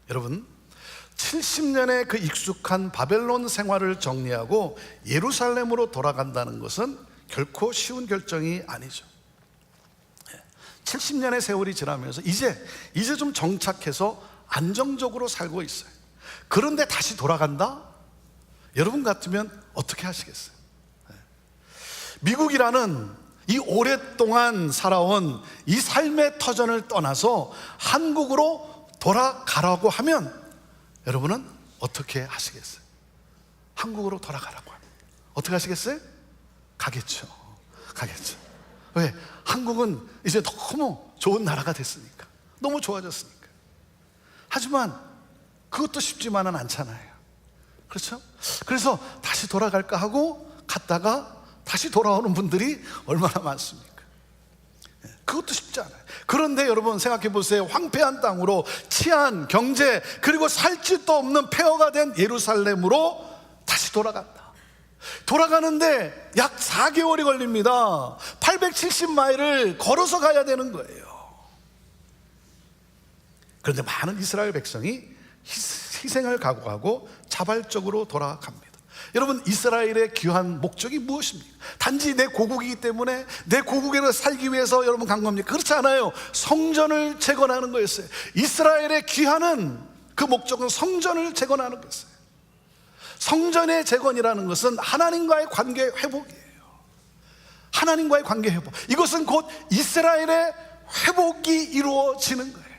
여러분, 70년의 그 익숙한 바벨론 생활을 정리하고 예루살렘으로 돌아간다는 것은 결코 쉬운 결정이 아니죠. 70년의 세월이 지나면서 이제 좀 정착해서 안정적으로 살고 있어요. 그런데 다시 돌아간다? 여러분 같으면 어떻게 하시겠어요? 미국이라는 이 오랫동안 살아온 이 삶의 터전을 떠나서 한국으로 돌아가라고 하면 여러분은 어떻게 하시겠어요? 한국으로 돌아가라고 하면 어떻게 하시겠어요? 가겠죠. 왜? 한국은 이제 너무 좋은 나라가 됐으니까, 너무 좋아졌으니까. 하지만 그것도 쉽지만은 않잖아요. 그렇죠? 그래서 다시 돌아갈까 하고 갔다가 다시 돌아오는 분들이 얼마나 많습니까? 그것도 쉽지 않아요. 그런데 여러분 생각해 보세요. 황폐한 땅으로 치안, 경제, 그리고 살 짓도 없는 폐허가 된 예루살렘으로 다시 돌아간다. 돌아가는데 약 4개월이 걸립니다. 870마일을 걸어서 가야 되는 거예요. 그런데 많은 이스라엘 백성이 희생을 각오하고 자발적으로 돌아갑니다. 여러분, 이스라엘의 귀한 목적이 무엇입니까? 단지 내 고국이기 때문에 내 고국에서 살기 위해서 여러분 간 겁니까? 그렇지 않아요. 성전을 재건하는 거였어요. 이스라엘의 귀하는 그 목적은 성전을 재건하는 거였어요. 성전의 재건이라는 것은 하나님과의 관계 회복이에요. 하나님과의 관계 회복. 이것은 곧 이스라엘의 회복이 이루어지는 거예요.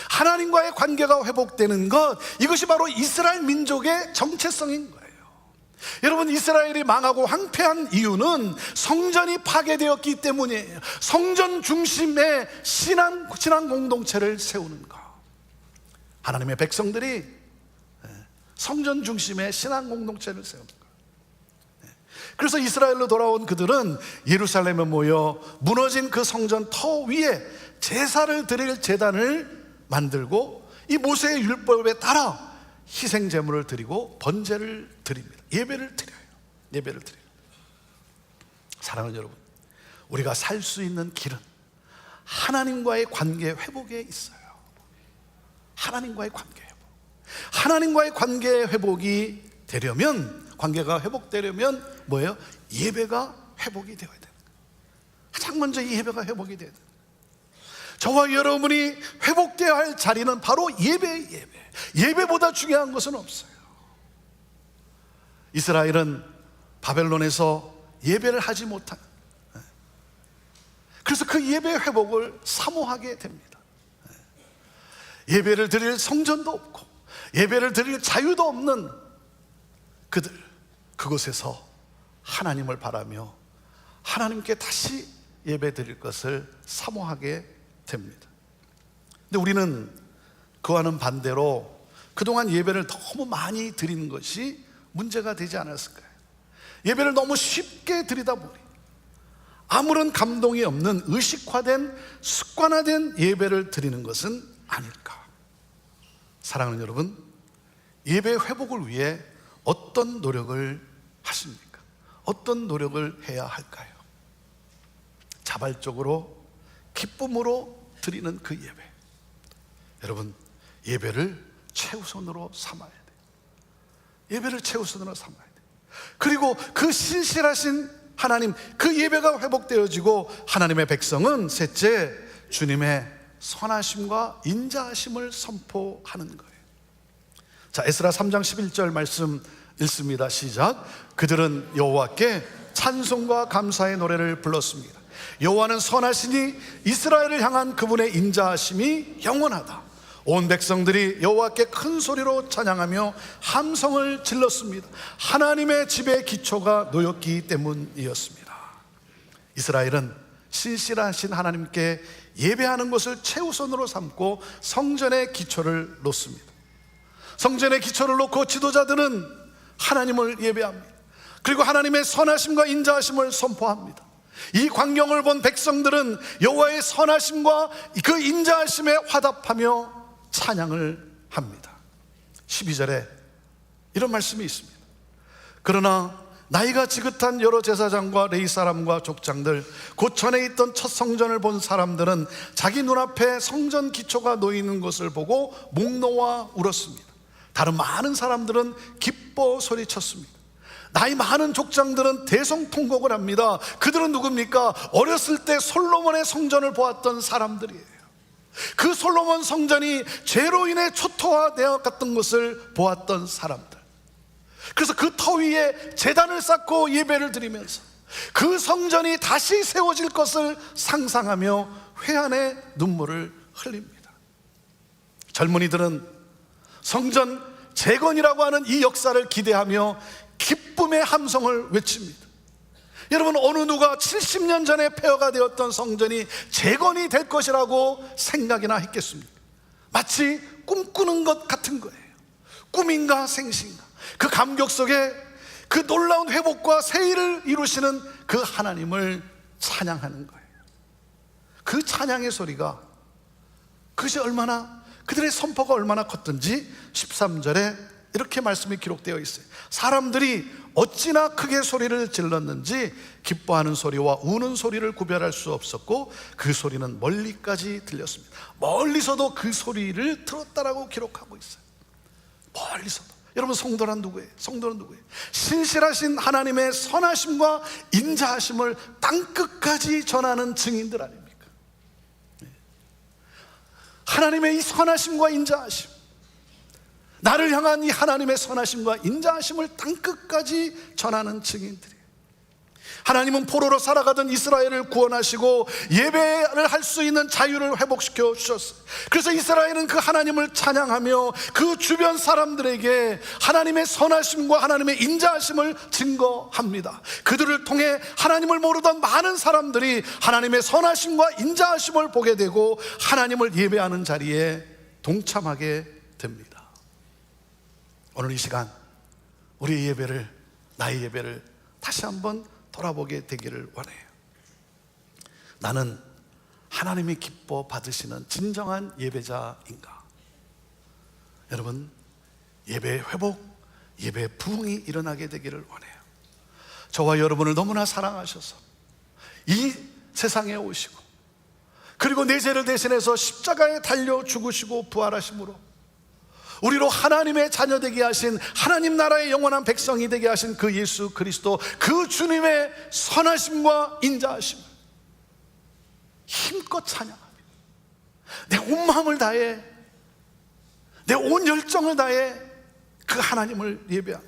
하나님과의 관계가 회복되는 것, 이것이 바로 이스라엘 민족의 정체성인 거예요. 여러분, 이스라엘이 망하고 황폐한 이유는 성전이 파괴되었기 때문이에요. 성전 중심의 신앙 공동체를 세우는 것. 하나님의 백성들이 성전 중심의 신앙 공동체를 세우는 거예요. 그래서 이스라엘로 돌아온 그들은 예루살렘에 모여 무너진 그 성전 터 위에 제사를 드릴 제단을 만들고 이 모세의 율법에 따라 희생 제물을 드리고 번제를 드립니다. 예배를 드려요. 사랑하는 여러분, 우리가 살 수 있는 길은 하나님과의 관계 회복에 있어요. 하나님과의 관계 회복. 하나님과의 관계 회복이 되려면, 관계가 회복되려면 뭐예요? 예배가 회복이 되어야 돼요. 가장 먼저 이 예배가 회복이 돼야 돼요. 저와 여러분이 회복되어야 할 자리는 바로 예배. 예배보다 중요한 것은 없어요. 이스라엘은 바벨론에서 예배를 하지 못한, 그래서 그 예배 회복을 사모하게 됩니다. 예배를 드릴 성전도 없고 예배를 드릴 자유도 없는 그들, 그곳에서 하나님을 바라며 하나님께 다시 예배 드릴 것을 사모하게 됩니다. 근데 우리는 그와는 반대로 그동안 예배를 너무 많이 드리는 것이 문제가 되지 않았을까요? 예배를 너무 쉽게 드리다 보니 아무런 감동이 없는 의식화된, 습관화된 예배를 드리는 것은 아닐까. 사랑하는 여러분, 예배 회복을 위해 어떤 노력을 하십니까? 어떤 노력을 해야 할까요? 자발적으로 기쁨으로 드리는 그 예배, 여러분, 예배를 최우선으로 삼아야 돼요. 예배를 최우선으로 삼아야 돼요. 그리고 그 신실하신 하나님, 그 예배가 회복되어지고 하나님의 백성은 셋째, 주님의 선하심과 인자하심을 선포하는 거예요. 자, 에스라 3장 11절 말씀 읽습니다. 시작. 그들은 여호와께 찬송과 감사의 노래를 불렀습니다. 여호와는 선하시니 이스라엘을 향한 그분의 인자하심이 영원하다. 온 백성들이 여호와께 큰 소리로 찬양하며 함성을 질렀습니다. 하나님의 집의 기초가 놓였기 때문이었습니다. 이스라엘은 신실하신 하나님께 예배하는 것을 최우선으로 삼고 성전의 기초를 놓습니다. 성전의 기초를 놓고 지도자들은 하나님을 예배합니다. 그리고 하나님의 선하심과 인자하심을 선포합니다. 이 광경을 본 백성들은 여호와의 선하심과 그 인자하심에 화답하며 찬양을 합니다. 12절에 이런 말씀이 있습니다. 그러나 나이가 지긋한 여러 제사장과 레위 사람과 족장들, 곧 전에 있던 첫 성전을 본 사람들은 자기 눈앞에 성전 기초가 놓이는 것을 보고 목 놓아 울었습니다. 다른 많은 사람들은 기뻐 소리쳤습니다. 나이 많은 족장들은 대성통곡을 합니다. 그들은 누굽니까? 어렸을 때 솔로몬의 성전을 보았던 사람들이에요. 그 솔로몬 성전이 죄로 인해 초토화되어 갔던 것을 보았던 사람들. 그래서 그 터 위에 제단을 쌓고 예배를 드리면서 그 성전이 다시 세워질 것을 상상하며 회한의 눈물을 흘립니다. 젊은이들은 성전 재건이라고 하는 이 역사를 기대하며 기쁨의 함성을 외칩니다. 여러분, 어느 누가 70년 전에 폐허가 되었던 성전이 재건이 될 것이라고 생각이나 했겠습니까? 마치 꿈꾸는 것 같은 거예요. 꿈인가 생시인가. 그 감격 속에 그 놀라운 회복과 세일을 이루시는 그 하나님을 찬양하는 거예요. 그 찬양의 소리가, 그것이 얼마나, 그들의 선포가 얼마나 컸던지 13절에 이렇게 말씀이 기록되어 있어요. 사람들이 어찌나 크게 소리를 질렀는지 기뻐하는 소리와 우는 소리를 구별할 수 없었고 그 소리는 멀리까지 들렸습니다. 멀리서도 그 소리를 들었다라고 기록하고 있어요. 멀리서도. 여러분, 성도란 누구예요? 성도는 누구예요? 신실하신 하나님의 선하심과 인자하심을 땅끝까지 전하는 증인들 아닙니까? 하나님의 이 선하심과 인자하심, 나를 향한 이 하나님의 선하심과 인자하심을 땅끝까지 전하는 증인들이에요. 하나님은 포로로 살아가던 이스라엘을 구원하시고 예배를 할 수 있는 자유를 회복시켜 주셨어요. 그래서 이스라엘은 그 하나님을 찬양하며 그 주변 사람들에게 하나님의 선하심과 하나님의 인자하심을 증거합니다. 그들을 통해 하나님을 모르던 많은 사람들이 하나님의 선하심과 인자하심을 보게 되고 하나님을 예배하는 자리에 동참하게 됩니다. 오늘 이 시간 우리의 예배를, 나의 예배를 다시 한번 돌아보게 되기를 원해요. 나는 하나님이 기뻐 받으시는 진정한 예배자인가? 여러분, 예배 회복, 예배 부흥이 일어나게 되기를 원해요. 저와 여러분을 너무나 사랑하셔서 이 세상에 오시고 그리고 내 죄를 대신해서 십자가에 달려 죽으시고 부활하심으로 우리로 하나님의 자녀 되게 하신, 하나님 나라의 영원한 백성이 되게 하신 그 예수 그리스도, 그 주님의 선하심과 인자하심을 힘껏 찬양합니다. 내 온 마음을 다해, 내 온 열정을 다해 그 하나님을 예배하며,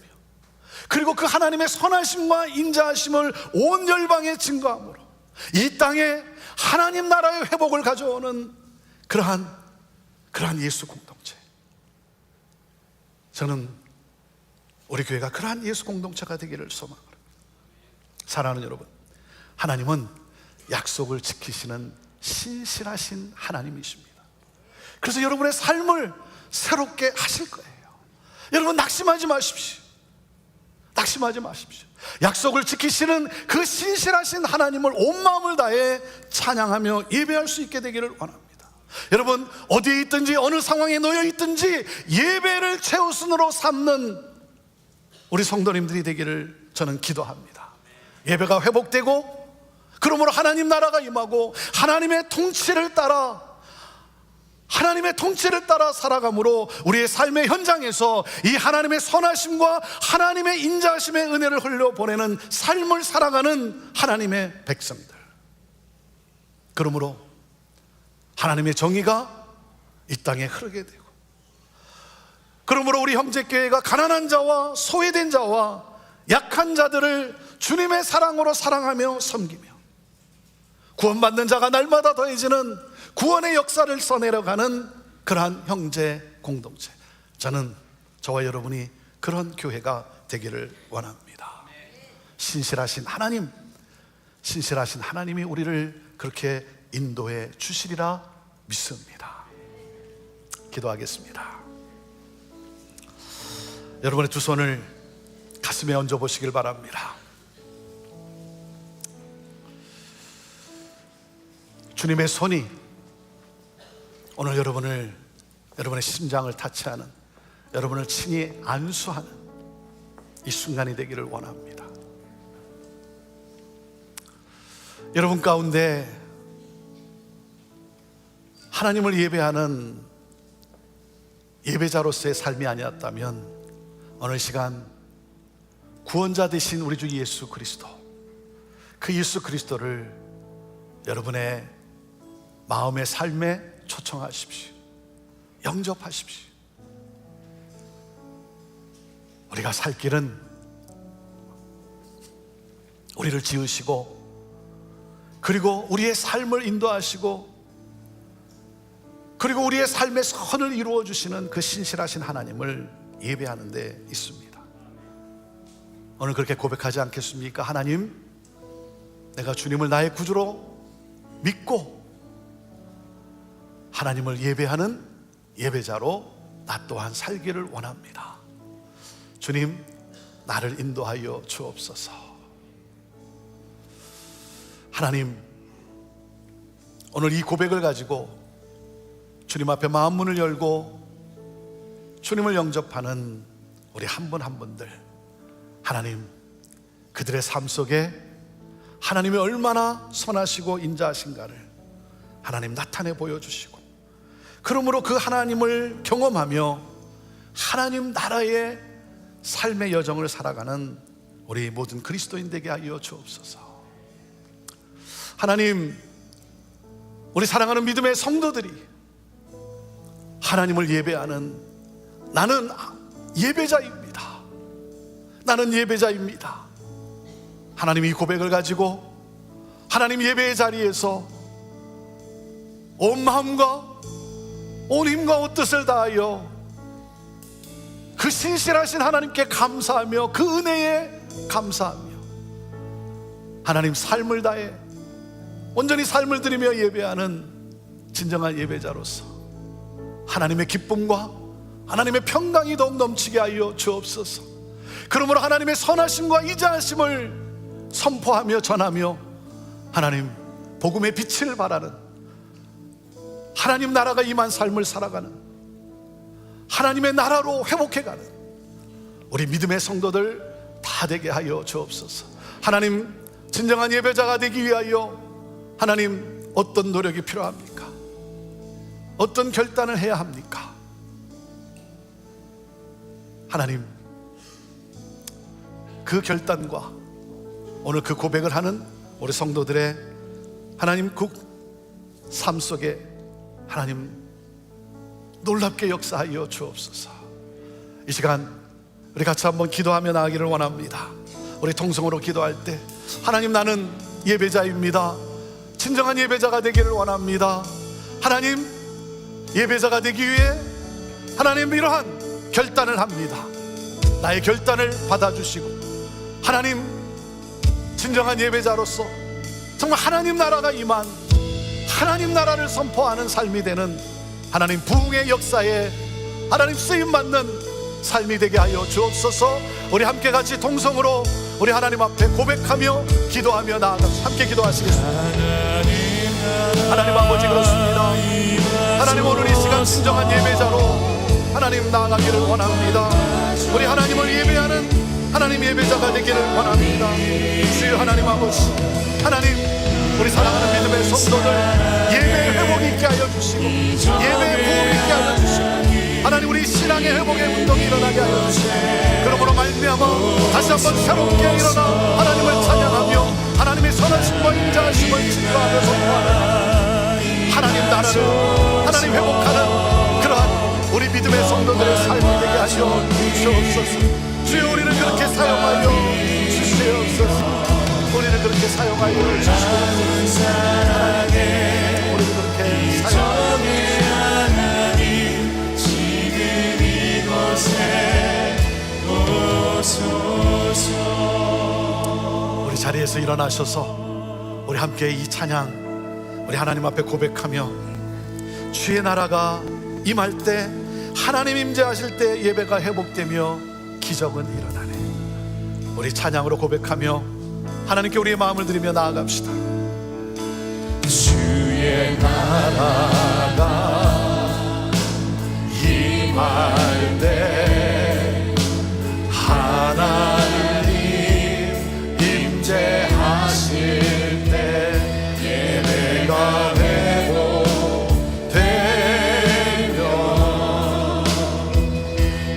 그리고 그 하나님의 선하심과 인자하심을 온 열방에 증거함으로 이 땅에 하나님 나라의 회복을 가져오는 그러한 예수 공동체, 저는 우리 교회가 그러한 예수 공동체가 되기를 소망합니다. 사랑하는 여러분, 하나님은 약속을 지키시는 신실하신 하나님이십니다. 그래서 여러분의 삶을 새롭게 하실 거예요. 여러분, 낙심하지 마십시오. 낙심하지 마십시오. 약속을 지키시는 그 신실하신 하나님을 온 마음을 다해 찬양하며 예배할 수 있게 되기를 원합니다. 여러분, 어디에 있든지 어느 상황에 놓여 있든지 예배를 최우선으로 삼는 우리 성도님들이 되기를 저는 기도합니다. 예배가 회복되고, 그러므로 하나님 나라가 임하고 하나님의 통치를 따라 살아감으로 우리의 삶의 현장에서 이 하나님의 선하심과 하나님의 인자하심의 은혜를 흘려보내는 삶을 살아가는 하나님의 백성들, 그러므로 하나님의 정의가 이 땅에 흐르게 되고, 그러므로 우리 형제교회가 가난한 자와 소외된 자와 약한 자들을 주님의 사랑으로 사랑하며 섬기며, 구원받는 자가 날마다 더해지는 구원의 역사를 써내려가는 그러한 형제 공동체, 저는 저와 여러분이 그런 교회가 되기를 원합니다. 신실하신 하나님이 우리를 그렇게 인도해 주시리라 믿습니다. 기도하겠습니다. 여러분의 두 손을 가슴에 얹어 보시길 바랍니다. 주님의 손이 오늘 여러분의 심장을 타치하는, 여러분을 친히 안수하는 이 순간이 되기를 원합니다. 여러분 가운데 하나님을 예배하는 예배자로서의 삶이 아니었다면 어느 시간 구원자 되신 우리 주 예수 그리스도, 그 예수 그리스도를 여러분의 마음의 삶에 초청하십시오. 영접하십시오. 우리가 살 길은 우리를 지으시고, 그리고 우리의 삶을 인도하시고, 그리고 우리의 삶의 선을 이루어 주시는 그 신실하신 하나님을 예배하는 데 있습니다. 오늘 그렇게 고백하지 않겠습니까? 하나님, 내가 주님을 나의 구주로 믿고 하나님을 예배하는 예배자로 나 또한 살기를 원합니다. 주님, 나를 인도하여 주옵소서. 하나님, 오늘 이 고백을 가지고 주님 앞에 마음 문을 열고 주님을 영접하는 우리 한 분 한 분들, 하나님, 그들의 삶 속에 하나님이 얼마나 선하시고 인자하신가를 하나님 나타내 보여주시고, 그러므로 그 하나님을 경험하며 하나님 나라의 삶의 여정을 살아가는 우리 모든 그리스도인 되게 하여 주옵소서. 하나님, 우리 사랑하는 믿음의 성도들이 하나님을 예배하는, 나는 예배자입니다, 나는 예배자입니다, 하나님 이 고백을 가지고 하나님 예배의 자리에서 온 마음과 온 힘과 온 뜻을 다하여 그 신실하신 하나님께 감사하며 그 은혜에 감사하며 하나님 삶을 다해 온전히 삶을 드리며 예배하는 진정한 예배자로서 하나님의 기쁨과 하나님의 평강이 더욱 넘치게 하여 주옵소서. 그러므로 하나님의 선하심과 인자하심을 선포하며 전하며 하나님 복음의 빛을 발하는, 하나님 나라가 임한 삶을 살아가는, 하나님의 나라로 회복해가는 우리 믿음의 성도들 다 되게 하여 주옵소서. 하나님, 진정한 예배자가 되기 위하여 하나님 어떤 노력이 필요합니까? 어떤 결단을 해야 합니까? 하나님, 그 결단과 오늘 그 고백을 하는 우리 성도들의 하나님 그 삶 속에 하나님 놀랍게 역사하여 주옵소서. 이 시간 우리 같이 한번 기도하며 나가기를 원합니다. 우리 통성으로 기도할 때 하나님, 나는 예배자입니다. 진정한 예배자가 되기를 원합니다. 하나님, 예배자가 되기 위해 하나님 이러한 결단을 합니다. 나의 결단을 받아주시고 하나님, 진정한 예배자로서 정말 하나님 나라가 임한 하나님 나라를 선포하는 삶이 되는 하나님 부흥의 역사에 하나님 쓰임받는 삶이 되게 하여 주옵소서. 우리 함께 같이 동성으로 우리 하나님 앞에 고백하며 기도하며 나아갑시다. 함께 기도하시겠습니다. 하나님 아버지, 그렇습니다. 하나님, 오늘 이 시간 진정한 예배자로 하나님 나아가기를 원합니다. 우리 하나님을 예배하는 하나님 예배자가 되기를 원합니다. 주여 하나님 아버지, 하나님, 우리 사랑하는 믿음의 성도들 예배의 회복 있게 하여 주시고 예배의 부흥 있게 하여 주시고 하나님, 우리 신앙의 회복의 운동이 일어나게 하여 주시고 그러므로 말미암아 다시 한번 새롭게 일어나 하나님을 찬양하며 하나님의 선하심과 인자하심을 증거하며 선포하는 하나님 나라를 하나님 회복하는 그러한 우리 믿음의 성도들의 삶이 되게 하여 주시옵소서. 주여, 우리는 그렇게 사용하여 주시옵소서. 우리는 그렇게 사용하여 주시옵소서. 우리는 그렇게 사용하여 하나님, 지금 이곳에 오소서. 우리 자리에서 일어나셔서 우리 함께 이 찬양 우리 하나님 앞에 고백하며 주의 나라가 임할 때 하나님 임재하실 때 예배가 회복되며 기적은 일어나네. 우리 찬양으로 고백하며 하나님께 우리의 마음을 드리며 나아갑시다. 주의 나라가 임할 때 하나님 임재하실 때 예배가 회복되며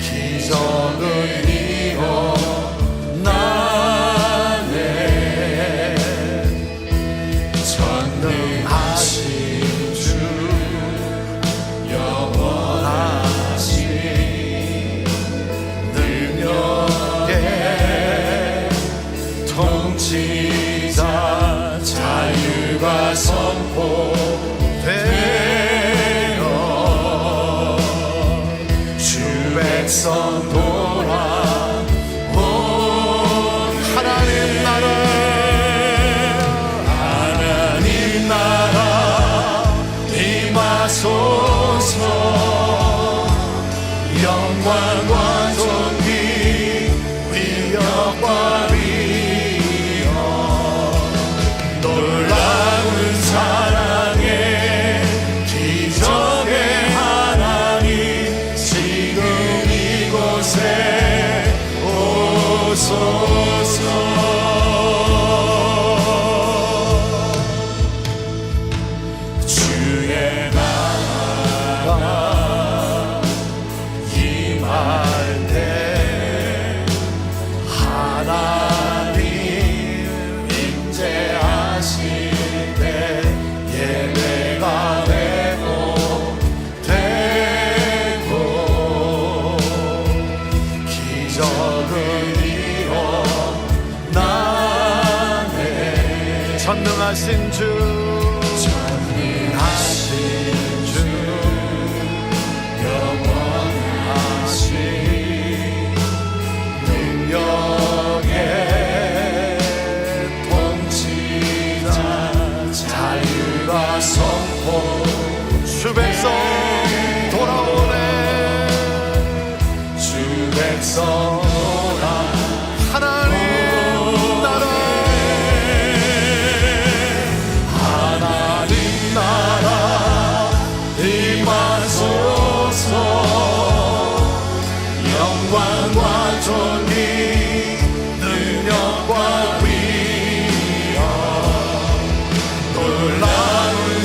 기적은 일어나네. 전능하신 주 영원하신 능력의 통치자 자유가 선포되어 주 백성 돌아온 하나님 나라, 하나님 나라 임하소서. 영광과 존귀 위엄과 위엄 놀라운 사랑의 기적의 하나님, 지금 이곳에 오소서. 주의 나라가 임할 때 하나님 임재하실 때 예배가 회복되고 기적은 일어나네. 전능하신 주, 전능하신 주 영원하신 능력의 통치자 자유가 선포 주 백성 돌아오네. 주 백성 돌아 하나님 나라, 하나님 나라 임하소서. 영광과 존귀 능력과 위엄 놀라운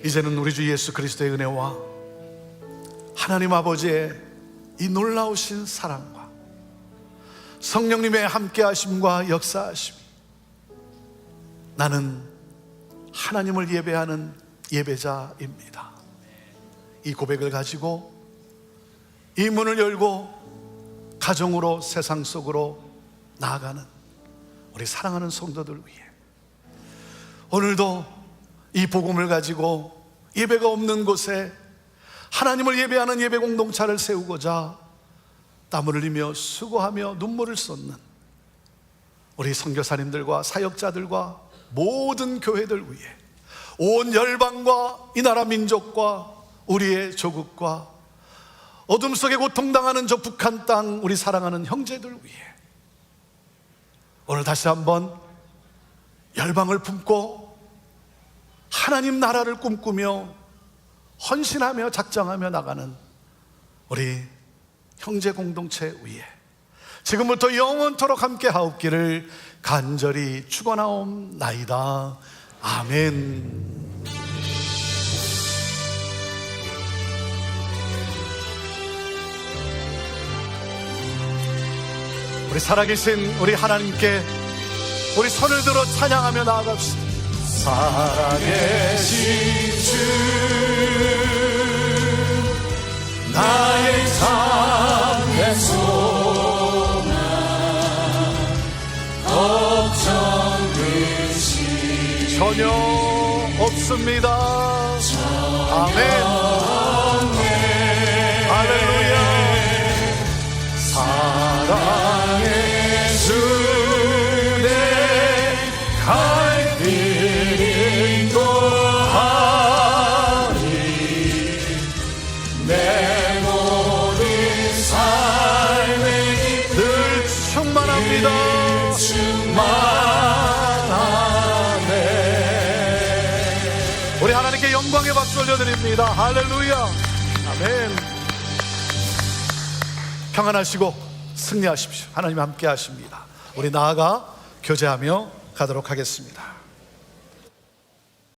이제는 우리 주 예수 그리스도의 은혜와 하나님 아버지의 이 놀라우신 사랑과 성령님의 함께하심과 역사하심이 나는 하나님을 예배하는 예배자입니다. 이 고백을 가지고 이 문을 열고 가정으로 세상 속으로 나아가는 우리 사랑하는 성도들 위해 오늘도 이 복음을 가지고 예배가 없는 곳에 하나님을 예배하는 예배 공동체를 세우고자 땀을 흘리며 수고하며 눈물을 쏟는 우리 선교사님들과 사역자들과 모든 교회들 위해 온 열방과 이 나라 민족과 우리의 조국과 어둠 속에 고통당하는 저 북한 땅 우리 사랑하는 형제들 위해 오늘 다시 한번 열방을 품고 하나님 나라를 꿈꾸며 헌신하며 작정하며 나가는 우리 형제 공동체 위에 지금부터 영원토록 함께 하옵기를 간절히 축원하옵나이다. 아멘. 우리 살아계신 우리 하나님께 우리 손을 들어 찬양하며 나아갑시다. 살아계신 주 나의 삶의 소망 걱정되시 전혀 없습니다. 아멘. 할렐루야. 사랑의 주내 갈 길 인도하리 내 모든 삶의 늘 충만합니다. 충만하네. 우리 하나님께 영광의 박수 올려드립니다. 할렐루야. 아멘. 평안하시고 승리하십시오. 하나님 함께 하십니다. 우리 나아가 교제하며 가도록 하겠습니다.